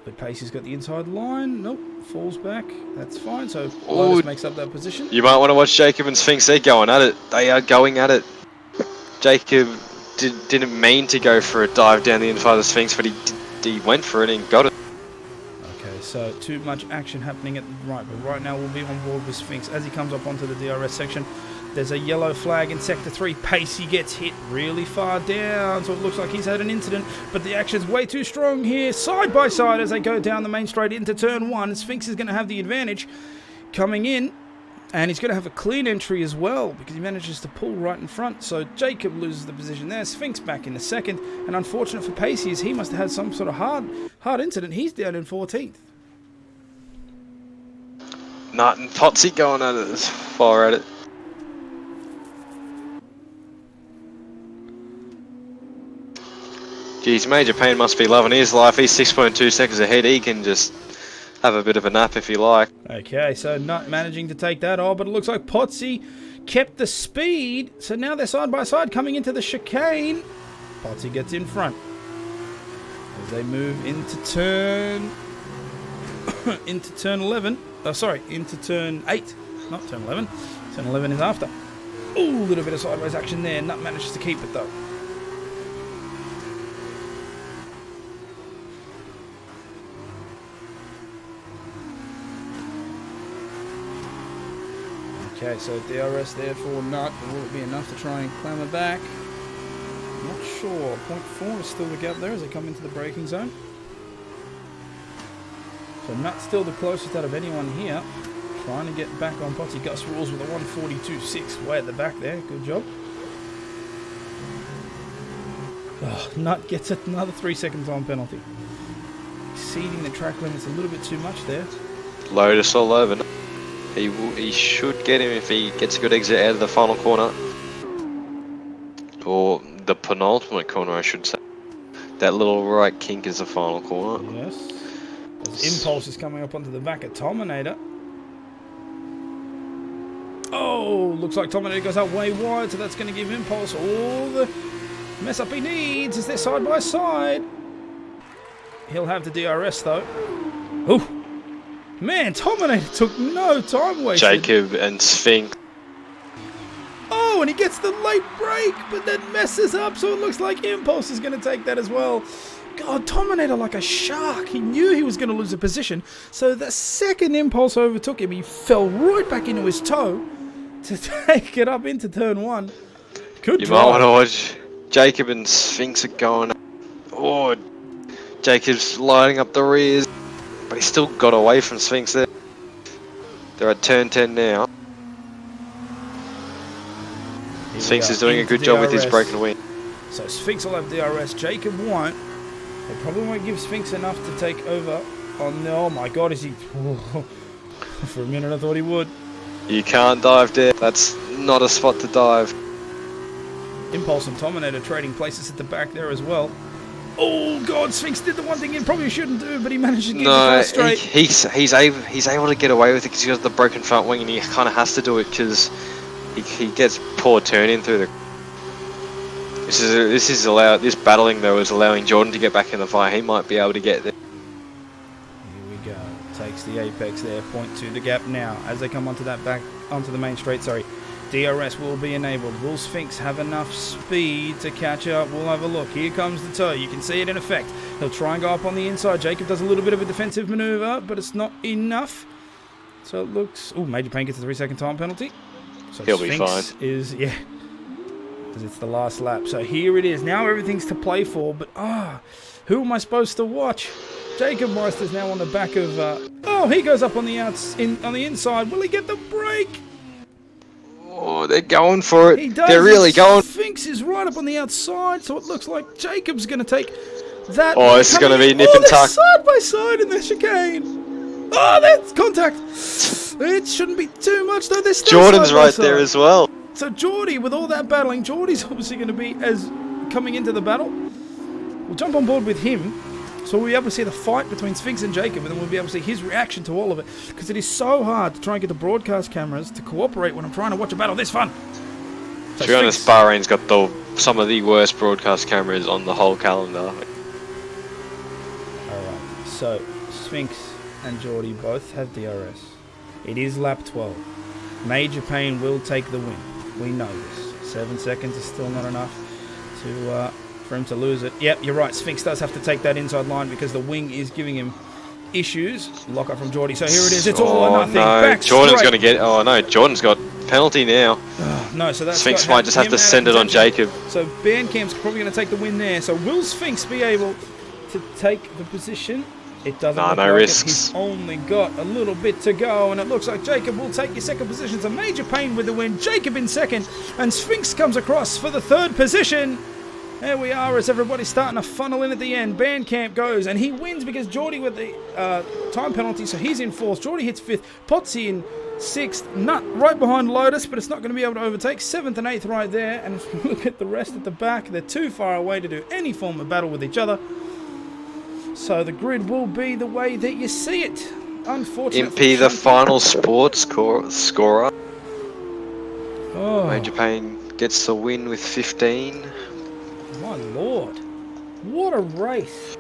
But Pacey's got the inside line. Nope, falls back. That's fine. So Lotus makes up that position. You might want to watch Jacob and Sphinx. They're going at it. They are going at it. Jacob didn't mean to go for a dive down the inside of the Sphinx, but he went for it and got it. So too much action happening at the right, but right now we'll be on board with Sphinx as he comes up onto the DRS section. There's a yellow flag in Sector 3. Pacey gets hit really far down, so it looks like he's had an incident, but the action's way too strong here. Side by side as they go down the main straight into turn 1. Sphinx is going to have the advantage coming in, and he's going to have a clean entry as well because he manages to pull right in front. So Jacob loses the position there. Sphinx back in the second, and unfortunate for Pacey is he must have had some sort of hard incident. He's down in 14th. Nut and Potsy going at it as far at it. Geez, Major Payne must be loving his life. He's 6.2 seconds ahead. He can just have a bit of a nap if you like. Okay, so Nut managing to take that off, but it looks like Potsy kept the speed. So now they're side by side coming into the chicane. Potsy gets in front as they move into turn into turn 11. Oh, sorry, into turn 8, not turn 11. Turn 11 is after. Ooh, a little bit of sideways action there. Nut manages to keep it though. Okay, so DRS there for Nut. Will it be enough to try and clamber back? Not sure. 0.4 is still the gap there as they come into the braking zone. So Nut's still the closest out of anyone here. Trying to get back on Potsy. Gus rules with a 142.6 way at the back there. Good job. Oh, Nut gets another 3 seconds on penalty. Exceeding the track limits a little bit too much there. Lotus all over. He should get him if he gets a good exit out of the final corner. Or the penultimate corner, I should say. That little right kink is the final corner. Yes. As Impulse is coming up onto the back of Tominator. Oh, looks like Tominator goes out way wide, so that's going to give Impulse all the mess up he needs as they're side by side. He'll have the DRS though. Ooh. Man, Tominator took no time wasted. Jacob and Sphinx. Oh, and he gets the late break, but then messes up, so it looks like Impulse is going to take that as well. God, Tominator like a shark. He knew he was going to lose a position, so the second Impulse overtook him, he fell right back into his toe to take it up into turn 1. Good You drive. might want to watch. Jacob and Sphinx are going. Oh, Jacob's lining up the rears. But he still got away from Sphinx there. They're at turn 10 now. Sphinx is doing a good job with his broken wing. So Sphinx will have DRS. Jacob won't. They probably won't give Sphinx enough to take over on the... Oh my god, is he... For a minute I thought he would. You can't dive there. That's not a spot to dive. Impulse and Tominator trading places at the back there as well. Oh God, Sphinx did the one thing he probably shouldn't do, but he managed to get the No, car straight. he's able to get away with it because he has the broken front wing, and he kind of has to do it because he gets poor turning through the. This battling though is allowing Jordan to get back in the fight. He might be able to get there. Here we go. Takes the apex there. Point to the gap now as they come onto the main straight. Sorry. DRS will be enabled. Will Sphinx have enough speed to catch up? We'll have a look. Here comes the toe. You can see it in effect. He'll try and go up on the inside. Jacob does a little bit of a defensive maneuver, but it's not enough. So it looks... Oh, Major Payne gets a 3-second time penalty. So He'll Sphinx be fine. Yeah. Because it's the last lap. So here it is. Now everything's to play for, but... who am I supposed to watch? Jacob Meister's now on the back of... he goes up on the inside. Will he get the break? Oh, they're going for it. He does. They're really going. Sphinx is right up on the outside, so it looks like Jacob's going to take that. Oh, this is going to be nip and tuck. Side by side in the chicane. Oh, that's contact. It shouldn't be too much, though. There's still Jordan's side by right side. there as well. So Geordie, with all that battling, Geordie's obviously going to be coming into the battle. We'll jump on board with him. So we'll be able to see the fight between Sphinx and Jacob, and then we'll be able to see his reaction to all of it. Because it is so hard to try and get the broadcast cameras to cooperate when I'm trying to watch a battle this fun. So To be honest, Bahrain's got some of the worst broadcast cameras on the whole calendar. Alright, so Sphinx and Geordie both have DRS. It is lap 12. Major Payne will take the win. We know this. 7 seconds is still not enough for him to lose it. Yep, you're right. Sphinx does have to take that inside line because the wing is giving him issues. Lock up from Geordie. So here it is. It's all or nothing. No, Back Jordan's straight. going to get... Oh, no, Jordan's got penalty now. No, so that's Sphinx might just have to send it on Jacob. So Bandcamp's probably going to take the win there. So will Sphinx be able to take the position? It doesn't look no like risks. He's only got a little bit to go, and it looks like Jacob will take your second position. So Major Payne with the win. Jacob in second, and Sphinx comes across for the third position. There we are as everybody's starting to funnel in at the end. Bandcamp goes, and he wins because Geordie with the time penalty, so he's in fourth. Geordie hits fifth. Potsy in sixth. Nut right behind Lotus, but it's not going to be able to overtake. Seventh and eighth right there. And if we look at the rest at the back, they're too far away to do any form of battle with each other. So the grid will be the way that you see it. Unfortunately. Impy, the final sports scorer. Oh, Major Payne gets the win with 15. my lord. What a race.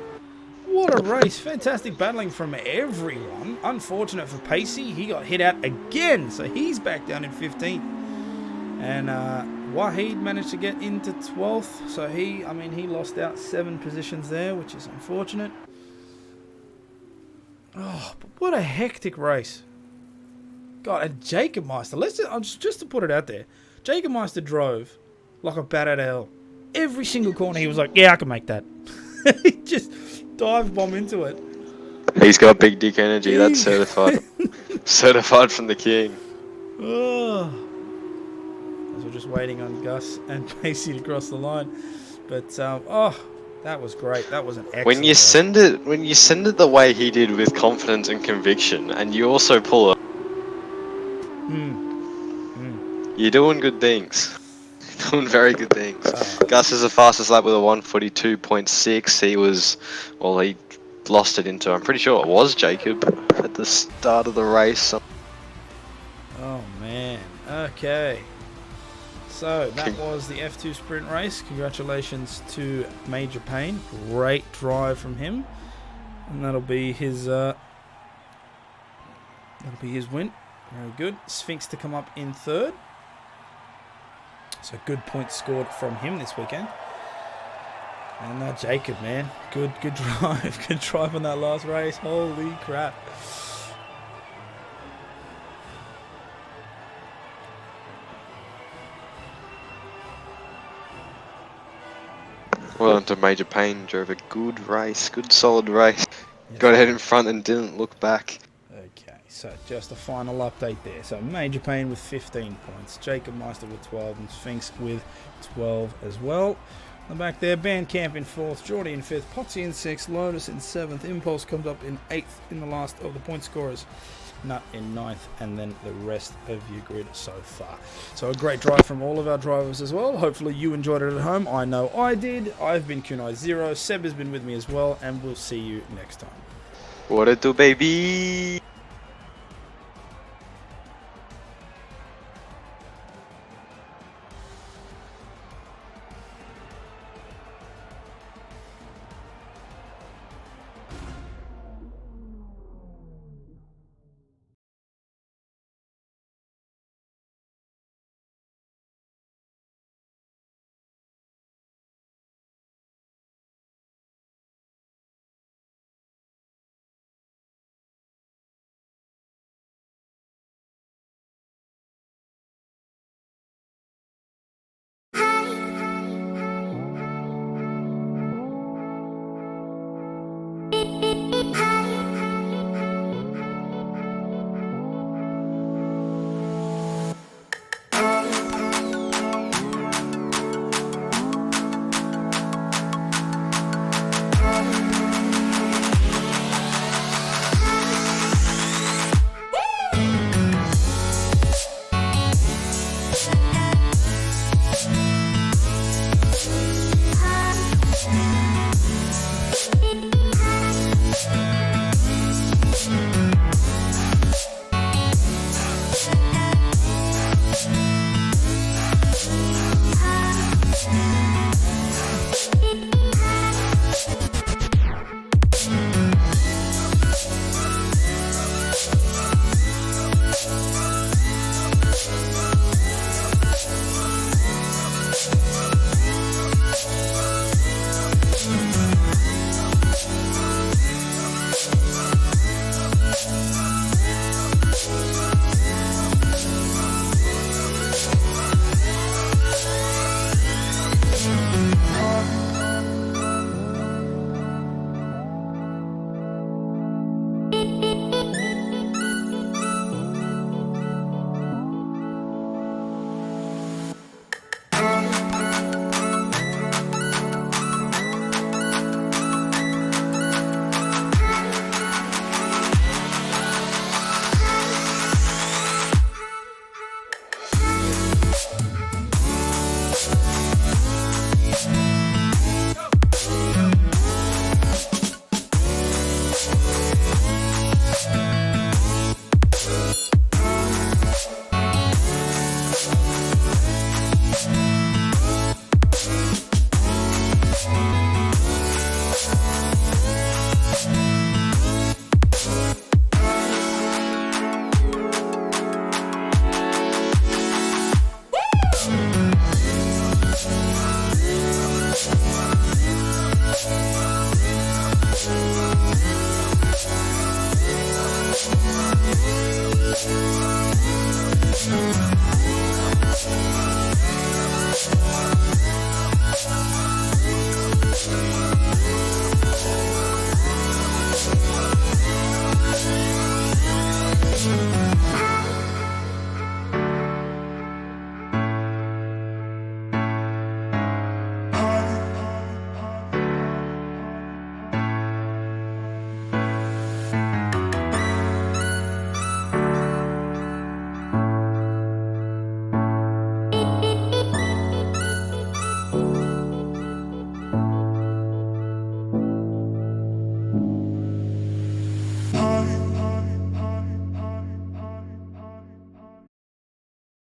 What a race. Fantastic battling from everyone. Unfortunate for Pacey. He got hit out again, so he's back down in 15th. And Wahid managed to get into 12th, so he lost out 7 positions there, which is unfortunate. Oh, but what a hectic race. God, and Jacob Meister, just to put it out there, Jacob Meister drove like a bat out of hell. Every single corner he was like, yeah, I can make that. He just dive bomb into it. He's got big dick energy, that's certified. Certified from the king. Oh. As we're just waiting on Gus and Pacey to cross the line. But, that was great. That was an excellent When you send it the way he did with confidence and conviction, and you also pull it, you're doing good things. You're doing very good things. Gus is the fastest lap with a 1:42.6. He lost it into, I'm pretty sure it was Jacob at the start of the race. Oh, man. Okay. So, that was the F2 sprint race. Congratulations to Major Payne. Great drive from him. And that'll be his win. Very good. Sphinx to come up in third. So, good points scored from him this weekend. And Jacob, man. Good drive. Good drive on that last race. Holy crap. Well done to Major Payne, drove a good race, good solid race. Yes. Got ahead in front and didn't look back. Okay, so just a final update there. So Major Payne with 15 points, Jacob Meister with 12, and Sphinx with 12 as well. On the back there, Bandcamp in 4th, Geordie in 5th, Potsy in 6th, Lotus in 7th, Impulse comes up in 8th in the last of the point scorers. Nut in 9th, and then the rest of your grid so far. So a great drive from all of our drivers as well. Hopefully you enjoyed it at home. I know I did. I've been Kunai Zero. Seb has been with me as well, and we'll see you next time. What it do, baby?